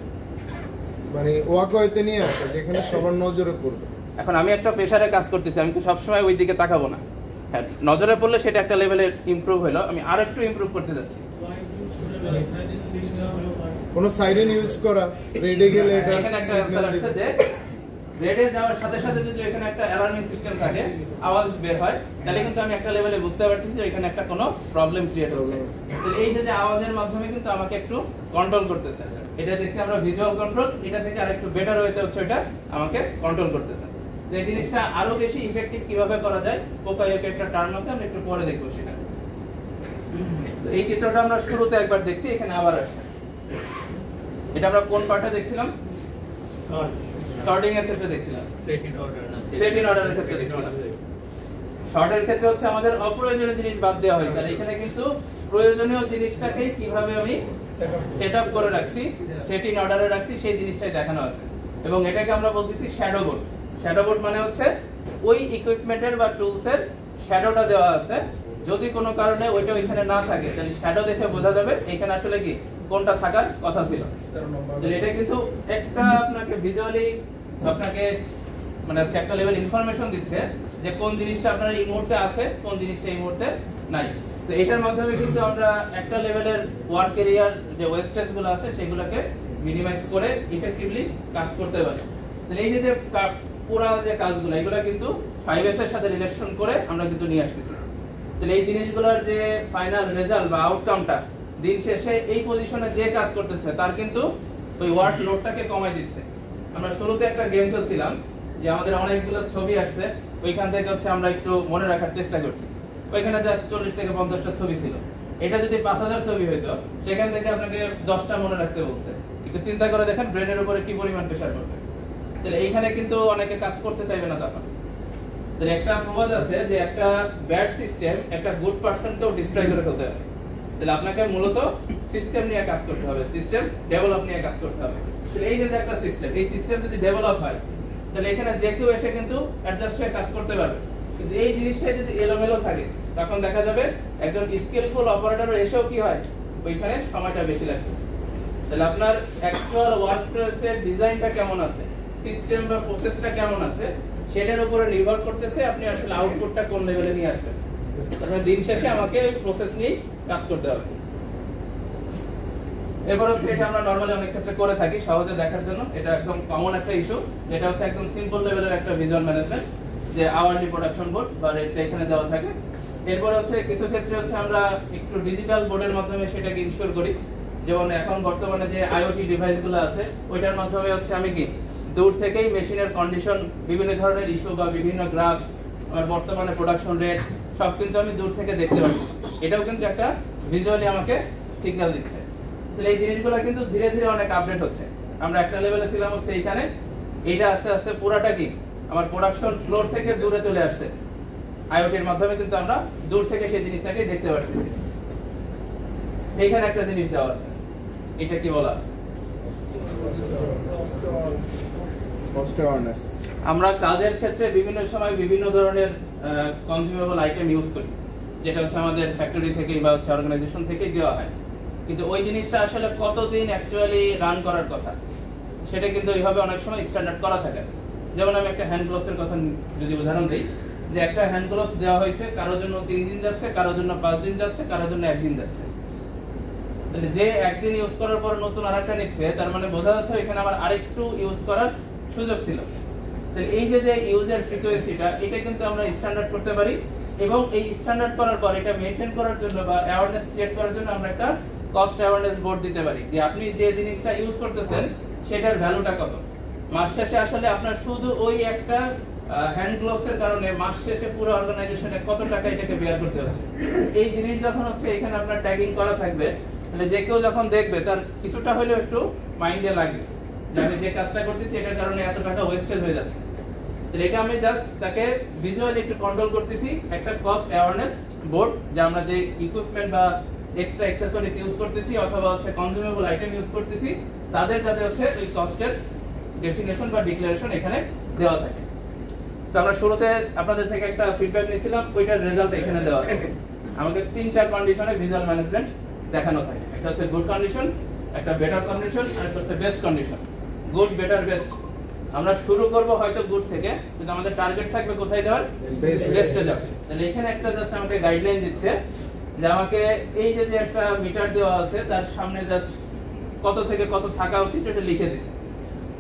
মানে ওয়াকওয়েতে নিয়ে আসা, যেখানে সবার নজরে পড়বে। এখন আমি একটা প্রেসারে কাজ করতেছি, আমি তো সবসময় ওই দিকে তাকাবো না। হ্যাঁ, নজরে পড়লে সেটা একটা লেভেলে ইমপ্রুভ হলো, আমি আরেকটু ইমপ্রুভ করতে যাচ্ছি। কোন সাইরেন ইউজ করা, রেডে গেলে এটা এখানে একটা অ্যান্সার আসছে যে রেডে যাওয়ার সাথে সাথে যদি এখানে একটা অ্যালার্মিং সিস্টেম থাকে, আওয়াজ বের হয়, তাহলে কিন্তু আমি একটা লেভেলে বুঝতে পারতেছি যে এখানে একটা কোনো প্রবলেম ক্রিয়েট হচ্ছে। তাহলে এই যে আওয়াজের মাধ্যমে কিন্তু আমাকে একটু কন্ট্রোল করতেছে, এটা দেখছি আমরা ভিজুয়াল কন্ট্রোল, এটা থেকে আরেকটু বেটার হইতে হচ্ছে, এটা আমাকে কন্ট্রোল করতেছে। তো এই জিনিসটা আরো বেশি ইফেক্টিভ কিভাবে করা যায়, পোকায়োকে একটা টার্ম আছে, আমরা একটু পরে দেখবো সেটা। তো এই চিত্রটা আমরা শুরুতে একবার দেখছি, এখানে আবার আসছে। এটা আমরা কোন পার্টে দেখছিলাম? সর্টিং এর ক্ষেত্রে দেখছিলাম, সেট ইন অর্ডারের ক্ষেত্রে দেখছিলাম। শর্টের ক্ষেত্রে হচ্ছে আমাদের অপ্রয়োজনীয় জিনিস বাদ দেওয়া হয়েছে, আর এখানে কিন্তু প্রয়োজনীয় জিনিসটাকে কিভাবে আমি সেটআপ করে রাখছি, সেট ইন অর্ডারে রাখছি, সেই জিনিসটাই দেখানো আছে। এবং এটাকে আমরা বলতেছি শ্যাডো বোর্ড। শ্যাডো বোর্ড মানে হচ্ছে ওই ইকুইপমেন্টের বা টুলসের শ্যাডোটা দেওয়া আছে, যদি কোনো কারণে ওইটা ওইখানে না থাকে তাহলে শ্যাডো দেখে বোঝা যাবে এখানে আসলে কি কোনটা থাকার কথা ছিল। তাহলে এটা কিন্তু একটা আপনাকে ভিজুয়ালি আপনাকে মানে হচ্ছে একটা লেভেল ইনফরমেশন দিচ্ছে যে কোন জিনিসটা আপনার এই মুহূর্তে আছে, কোন জিনিসটা এই মুহূর্তে নাই। তো এটার মাধ্যমে কিন্তু আমরা একটা লেভেলের ওয়ার্ক এরিয়ার যে ওয়েস্টেজ গুলো আছে সেগুলোকে মিনিমাইজ করে ইফেক্টিভলি কাজ করতে পারি। তাহলে এই যে পুরো যে কাজগুলো এগুলো কিন্তু 5S এর সাথে রিলেশন করে আমরা কিন্তু নিয়ে আসতেছি। তাহলে এই জিনিসগুলোর যে ফাইনাল রেজাল্ট বা আউটকামটা দিন শেষে এই পজিশনে যে কাজ করতেছে তার কিন্তু ওই ওয়ার্ক লোডটাকে কমাই দিচ্ছে। আমরা শুরুতে একটা গেম খেলছিলাম যে আমাদের অনেকগুলো ছবি আসছে, ওইখান থেকে হচ্ছে আমরা একটু মনে রাখার চেষ্টা করছি। ওইখানে জাস্ট 40 থেকে 50টা ছবি ছিল। এটা যদি 5000 ছবি হইতো সেখান থেকে আপনাকে 10টা মনে রাখতে বলছে। একটু চিন্তা করে দেখেন ব্রেনের উপরে কি পরিমাণ প্রেসার পড়বে। তাহলে এইখানে কিন্তু অনেকে কাজ করতে চাইবে না তখন। তাহলে একটা প্রবাদ আছে যে একটা ব্যাড সিস্টেম একটা গুড পারসনকেও ডিস্ট্রয় করে ফেলতে পারে। তাহলে আপনাকে মূলত সিস্টেম নিয়ে কাজ করতে হবে, সিস্টেম ডেভেলপ নিয়ে কাজ করতে হবে। তাহলে এই যে একটা সিস্টেম, এই সিস্টেম যদি ডেভেলপ হয় তাহলে এখানে যে কেউ এসে কিন্তু অ্যাডজাস্ট হয়ে কাজ করতে পারবে। কিন্তু এই জিনিসটাই যদি এলোমেলো থাকে তখন দেখা যাবে একজন স্কিলফুল অপারেটর এসেও কি হয় ওইখানে সময়টা বেশি লাগবে। তাহলে আপনার অ্যাকচুয়াল ওয়ার্কপ্লেসের ডিজাইনটা কেমন আছে, সিস্টেম বা প্রসেসটা কেমন আছে সেটার উপরে নির্ভর করতেছে আপনি আসলে আউটপুটটা কোন লেভেলে নিয়ে আসবেন। তাহলে দিন শেষে আমাকে ওই প্রসেস নিয়ে কাজ করতে হবে। এরপর হচ্ছে এটা আমরা নরমালি অনেক ক্ষেত্রে করে থাকি সহজে দেখার জন্য। এটা একদম কমন একটা ইস্যু, যেটা হচ্ছে একদম সিম্পল লেভেলের একটা ভিজুয়াল ম্যানেজমেন্ট, যে আওয়ারলি প্রোডাকশন বোর্ড বা রেটটা এখানে দেওয়া থাকে। এরপর হচ্ছে কিছু ক্ষেত্রে হচ্ছে আমরা একটু ডিজিটাল বোর্ডের মাধ্যমে সেটাকে ইনশিওর করি। যেমন এখন বর্তমানে যে আইওটি ডিভাইসগুলো আছে ওইটার মাধ্যমে হচ্ছে আমি কি দূর থেকেই মেশিনের কন্ডিশন, বিভিন্ন ধরনের ইস্যু বা বিভিন্ন গ্রাফ, আর বর্তমানে প্রোডাকশন রেট সব কিন্তু আমি দূর থেকে দেখতে পাচ্ছি। এটাও কিন্তু একটা ভিজুয়ালি আমাকে সিগন্যাল দিচ্ছে। তাহলে এই জিনিসগুলো কিন্তু ধীরে ধীরে অনেক আপডেট হচ্ছে। আমরা একটা লেভেলে ছিলাম হচ্ছে এইখানে, এইটা আস্তে আস্তে পুরাটা কি আমার প্রোডাকশন ফ্লোর থেকে দূরে চলে আসছে। আইওটির মাধ্যমে কিন্তু আমরা দূর থেকে সেই জিনিসটাকে দেখতে পাচ্ছি। এইখানে একটা জিনিস দেওয়া আছে, এটা কি বলা আছে? আমরা কাজের ক্ষেত্রে বিভিন্ন সময় বিভিন্ন ধরনের কনজিউমেবল আইটেম ইউজ করি, যেটা হচ্ছে আমাদের ফ্যাক্টরি থেকে বা হচ্ছে অর্গানাইজেশন থেকে দেওয়া হয়। কিন্তু ওই জিনিসটা আসলে কতদিন অ্যাকচুয়ালি রান করার কথা সেটা কিন্তু এইভাবে অনেক সময় স্ট্যান্ডার্ড করা থাকে। যেমন আমি একটা হ্যান্ড গ্লোভসের কথা যদি উদাহরণ দিই, যে একটা হ্যান্ড গ্লোভস দেওয়া হয়েছে কারোর জন্য 3 দিন যাচ্ছে, কারোর জন্য 5 দিন যাচ্ছে, কারোর জন্য 1 দিন যাচ্ছে। তাহলে যে একদিন ইউজ করার পর নতুন আরেকটা নিচ্ছে, তার মানে বোঝা যাচ্ছে এখানে আমার আরেকটু ইউজ করার সুযোগ ছিল। তাহলে এই যে ইউজের ফ্রিকোয়েন্সিটা এটা কিন্তু আমরা স্ট্যান্ডার্ড করতে পারি, এবং এই স্ট্যান্ডার্ড করার পর এটা মেইনটেইন করার জন্য বা অ্যাওয়ারনেস ক্রিয়েট করার জন্য আমরা একটা কস্ট অ্যাওয়ারনেস বোর্ড দিতে পারি, যে আপনি যে জিনিসটা ইউজ করতেছেন সেটার ভ্যালুটা কত। মাস শেষে আসলে আপনার শুধু ওই একটা হ্যান্ড গ্লোভসের কারণে মাস শেষে পুরো অর্গানাইজেশনে কত টাকা এটাকে বেয়ার করতে হচ্ছে। এই জিনিস যখন হচ্ছে এখানে আপনার ট্যাগিং করা থাকবে, তাহলে যে কেউ যখন দেখবে তার কিছুটা হলেও একটু মাইন্ডে লাগবে যে আমি যে কাজটা করতেছি এটার কারণে এত টাকা ওয়েস্টেজ হয়ে যাচ্ছে। তাহলে এটা আমি জাস্ট তাকে ভিজুয়ালি একটু কন্ট্রোল করতেছি একটা কস্ট অ্যাওয়ারনেস বোর্ড, যে আমরা যে ইকুইপমেন্ট বা এক্সট্রা অ্যাক্সেসরিজ ইউজ করতেছি অথবা হচ্ছে কনজিউমেবল আইটেম ইউজ করতেছি, তাদের যাতে হচ্ছে ওই কস্টের ডেফিনেশন বা ডিক্লারেশন এখানে দেওয়া থাকে। তো আমরা শুরুতে আপনাদের থেকে একটা ফিডব্যাক নিয়েছিলাম, ওইটার রেজাল্ট এখানে দেওয়া থাকে। আমাকে 3টা কন্ডিশনে ভিজুয়াল ম্যানেজমেন্ট দেখানো থাকে। একটা হচ্ছে গুড কন্ডিশন, একটা বেটার কন্ডিশন, আর একটা হচ্ছে best condition. Good, better, best. আমরা শুরু করব হয়তো গুড থেকে, কিন্তু আমাদের টার্গেট থাকবে কোথায় যাওয়ার? বেস্টে যাবে। তাহলে এখানে একটা জাস্ট আমাকে গাইডলাইন দিচ্ছে যে আমাকে এই যে একটা মিটার দেওয়া আছে তার সামনে জাস্ট কত থেকে কত থাকা উচিত এটা লিখে দিচ্ছে।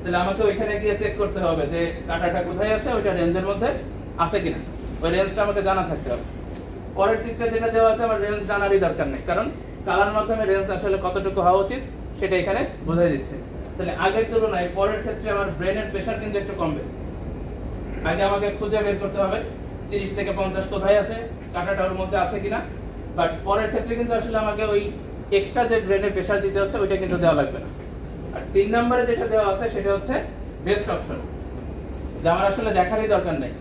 তাহলে আমাকে ওইখানে গিয়ে চেক করতে হবে যে কাঁটাটা কোথায় আছে, ওইটা রেঞ্জের মধ্যে আছে কিনা। ওই রেঞ্জটা আমাকে জানা থাকতে হবে। পরের চিত্রে যেটা দেওয়া আছে আমার রেঞ্জ জানারই দরকার নেই, কারণ কালার মাধ্যমে রেঞ্জ আসলে কতটুকু হওয়া উচিত সেটা এখানে বোঝাই দিচ্ছে। তাহলে আগের তুলনায় পরের ক্ষেত্রে আমার ব্রেনের প্রেসার কিন্তু একটু কমবে। আগে আমাকে খুঁজে বের করতে হবে 30 থেকে 50 কোথায় আছে, কাঁটাটা ওর মধ্যে আছে কিনা। বাট পরের ক্ষেত্রে কিন্তু আসলে আমাকে ওই এক্সট্রা যে ব্রেনে প্রেসার দিতে হচ্ছে ওইটা কিন্তু দেওয়া লাগবে না। আর 3 নম্বরে যেটা দেওয়া আছে সেটা হচ্ছে বেস্ট অপশন, যা আমার আসলে দেখারই দরকার নেই,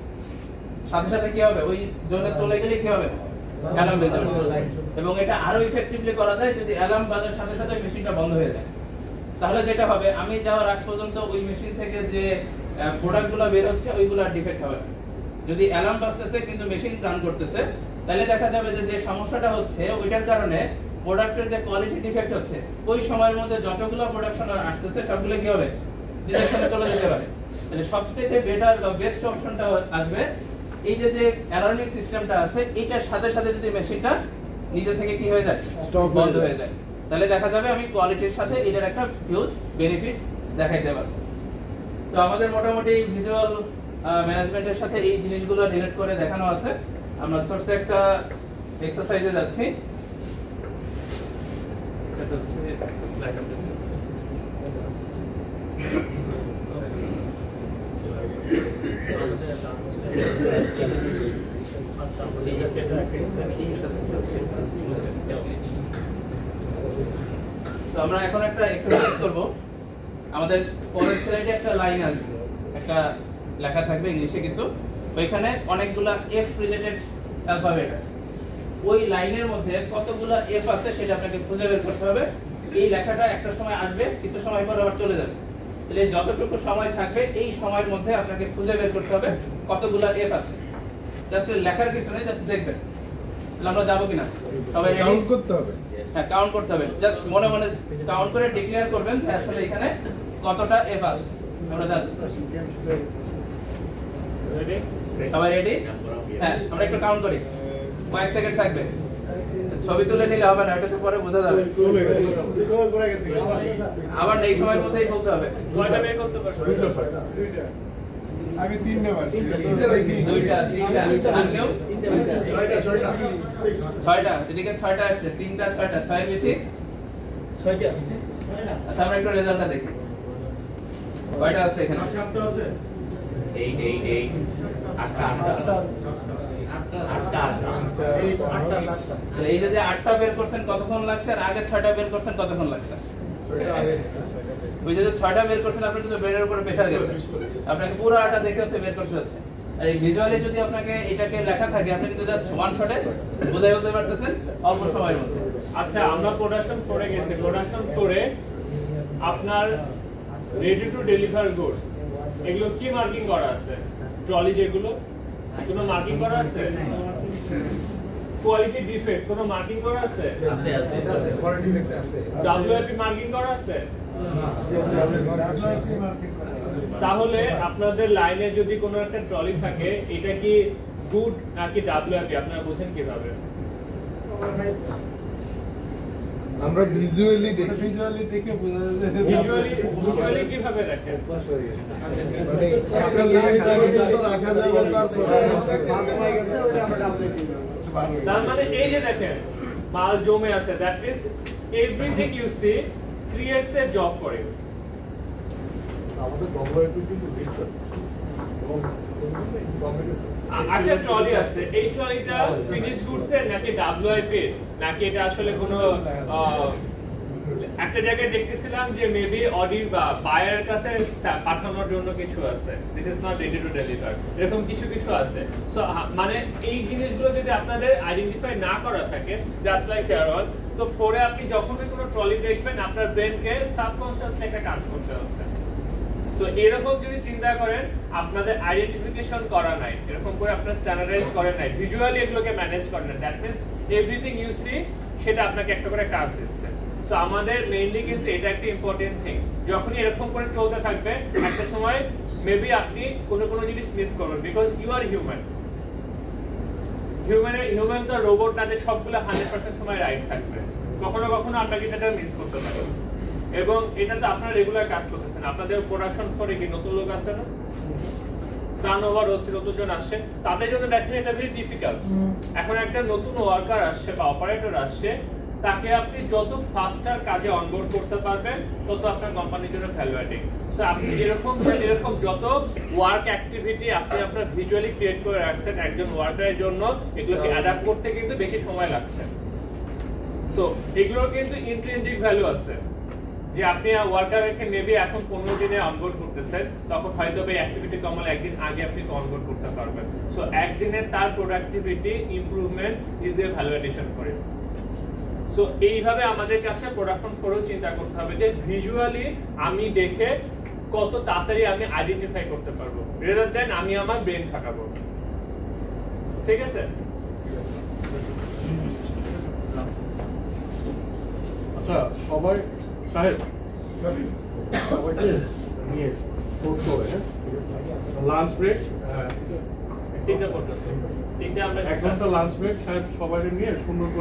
সাথে সাথে কি হবে ওই জোনে চলে গেলে কি হবে অ্যালার্ম বেজে উঠবে। এবং এটা আরো ইফেক্টিভলি করা যায় যদি অ্যালার্ম বাজার সাথে সাথে মেশিনটা বন্ধ হয়ে যায়। তাহলে যেটা হবে আমি যাওয়ার আগ পর্যন্ত ওই মেশিন থেকে যে প্রোডাক্টগুলো বের হচ্ছে ওইগুলো আর ডিফেক্ট হবে। যদি অ্যালার্ম বাজতেছে কিন্তু মেশিন রান করতেছে তাহলে দেখা যাবে যে যে সমস্যাটা হচ্ছে ওইটার কারণে প্রোডাক্টের যে কোয়ালিটি ডিফেক্ট হচ্ছে ওই সময়ের মধ্যে যতগুলো প্রোডাকশন আসতেছে সবগুলো কি হবে ডিরেকশনে চলে যেতে পারে। তাহলে সবচেয়ে বেটার বা বেস্ট অপশনটা আসবে এই যে যে অ্যালার্মিং সিস্টেমটা আছে এটার সাথে সাথে যদি মেশিনটা নিজে থেকে কি হয়ে যায় স্টপ বন্ধ হয়ে যায়, তাহলে দেখা যাবে আমি কোয়ালিটির সাথে এটার একটা হিউজ বেনিফিট দেখাইতে পারবো। তো আমাদের মোটামুটি ভিজুয়াল ম্যানেজমেন্টের সাথে এই জিনিসগুলো রিলেট করে দেখানো আছে। আমরা ছোট্ট একটা এক্সারসাইজে যাচ্ছি। এটা হচ্ছে স্লাইড আপডেট। তো আমরা এখন একটা এক্সারসাইজ করব। আমাদের পরের স্লাইডে একটা লাইন আসবে, একটা লেখা থাকবে ইংলিশে কিছু, ওইখানে অনেকগুলা এফ রিলেটেড অ্যালফাবেট আছে। ওই লাইনের মধ্যে কতগুলা এফ আছে সেটা আপনাকে খুঁজে বের করতে হবে। এই লেখাটা একটা সময় আসবে, কিছু সময় পর আবার চলে যাবে। তাহলে যতটুকু সময় থাকবে এই সময়ের মধ্যে আপনাকে খুঁজে বের করতে হবে কতগুলা এফ আছে। জাস্ট লেখার কিছু নেই, জাস্ট দেখবেন। তাহলে আমরা যাবো কিনা? সবাই কাউন্ট করতে হবে। হ্যাঁ, কাউন্ট করতে হবে। জাস্ট মনে মনে কাউন্ট করে ডিক্লেয়ার করবেন যে আসলে এখানে কতটা এফ আছে। আমরা যাচ্ছি। সবাই রেডি? হ্যাঁ, আমরা একটু কাউন্ট করি। কয়েক সেকেন্ড থাকবে। ছবি তুলে নিলে হবে না, এটা সব পরে বোঝা যাবে। আবার এই সময়ের মধ্যেই বলতে হবে। কয়টা বের করতে পারছো? আমি 3 নেবার দুইটা, তিনটা, আর কেউ? ছয়টা, এদিকে 6টা আসছে, 3টা, 6টা, 6 বেশি? 6টা। আচ্ছা, আমরা একটু রেজাল্টটা দেখি। কয়টা আছে এখানে? 7টা আছে। 8 8 8 তাহলে এই যে 8টা বের করছেন কতক্ষণ লাগছে, আর আগে 6টা বের করছেন কতক্ষণ লাগছে? ওই যে 6টা বের করছেন আপনি কিন্তু ব্রেনের উপরে প্রেসার গেছে, আপনাকে পুরো 8টা দেখে হচ্ছে বের করতে হচ্ছে। আর এই ভিজুয়ালি যদি আপনাকে এটাকে লেখা থাকে আপনি কিন্তু জাস্ট ওয়ান শটে বোঝাই বলতে পারতেছেন অল্প সময়ের মধ্যে। আচ্ছা, আমরা প্রোডাকশন ফ্লোরে গেছি। প্রোডাকশন ফ্লোরে আপনার রেডি টু ডেলিভার গুডস এগুলো কি মার্কিং করা আছে? ট্রলি যেগুলো কোনো মার্কিং করা আছে? কোয়ালিটি ডিফেক্ট কোনো মার্কিং করা আছে? আছে আছে কোয়ালিটি ডিফেক্ট আছে। ডব্লিউআইপি মার্কিং করা আছে? তাহলে আপনাদের লাইনে যদি কোনো একটা ট্রলি থাকে এটা কি গুড নাকি ডব্লিউআইপি আপনারা বুঝেন কিভাবে? আমরা ভিজুয়ালি দেখি। ভিজুয়ালি কিভাবে দেখেন? মানে একটা লিমিট জায়গায় রাখা যাবে তারপরে তার মানে এই যে দেখেন মাল জমে আছে, that means everything you see creates a job for you. আমাদের গভর্নমেন্ট কিন্তু লিস্ট আছে এবং একটা ট্রলি আছে, এই ট্রলিটা ফিনিশ গুডস এর নাকি ডব্লিউআইপি নাকি এটা আসলে কোনো একটা জায়গায় দেখতেছিলাম যে মেবি অডি বা বায়ারের কাছে পাঠানোর জন্য কিছু আছে, this is not ready to deliver, এরকম কিছু কিছু আছে। সো মানে এই জিনিসগুলো যদি আপনাদের আইডেন্টিফাই না করা থাকে জাস্ট লাইক হেয়ার অল, তো পরে আপনি যখনই কোনো ট্রলি দেখবেন আপনার ব্রেনকে সাবকনশিয়াসলি একটা কাজ করতে হচ্ছে। সো এরকম যদি চিন্তা করেন আপনাদের আইডেন্টিফিকেশন করা নাই, এরকম করে আপনারা স্ট্যান্ডার্ডাইজ করেন নাই, ভিজুয়ালি এগুলোকে ম্যানেজ করেন না, that means everything you see সেটা আপনাকে একটা করে কাজ দিচ্ছে। সো আমাদের মেইনলি কিন্তু এটা একটা ইম্পর্টেন্ট থিং। যখনই এরকম করে চলতে থাকবে একটা সময় মেবি আপনি কোনো কোনো জিনিস মিস করবেন, because you are human. Human তো রোবট না যে সবগুলো 100% সময় রাইট থাকবে, কখনো কখনো আপনাকে সেটা মিস করতে পারে। এবং এটা তো আপনারা রেগুলার কাজ করতেছেন, আপনাদের প্রোডাকশন ফ্লোরে কি নতুন লোক আছে না, টার্নওভার হচ্ছে, নতুন জন আসছে, তাদের জন্য দেখেন এটা ভেরি ডিফিকাল্ট। এখন একটা নতুন ওয়ার্কার আসছে বা অপারেটর আসছে, তাকে আপনি যত ফাস্টার কাজে অনবোর্ড করতে পারবেন তত আপনার কোম্পানির জন্য ভ্যালু অ্যাডিং। সো আপনি এরকম যত ওয়ার্ক অ্যাক্টিভিটি আপনি আপনার ভিজুয়ালি ক্রিয়েট করে রাখছেন একজন ওয়ার্কারের জন্য, এগুলোকে অ্যাডাপ্ট করতে কিন্তু বেশি সময় লাগছে। সো এগুলো কিন্তু ইন্ট্রিনজিক ভ্যালু আছে যে আপনি ওয়ার্কারকে মেবি এখন 15 দিনে অনবোর্ড করতেছেন, তখন হয়তো এই অ্যাক্টিভিটি কমালে একদিন আগে আপনি অনবোর্ড করতে পারবেন। সো একদিনে তার productivity improvement is a value addition for it. So এইভাবে আমাদের কাছে প্রোডাকশন ফ্লো চিন্তা করতে হবে যে ভিজুয়ালি আমি দেখে কত তাড়াতাড়ি আমি আইডেন্টিফাই করতে পারবো, রেদার দেন আমি আমার ব্রেন খাটাবো। ঠিক আছে? আচ্ছা সবাই সাহেব সবাইকে নিয়ে পোস্ট করে হ্যাঁ লাঞ্চ ব্রেক 3টা পর্যন্ত 3টা আমরা 1 ঘন্টা লাঞ্চ ব্রেক সাহেব সবাইকে নিয়ে সুন্দর করে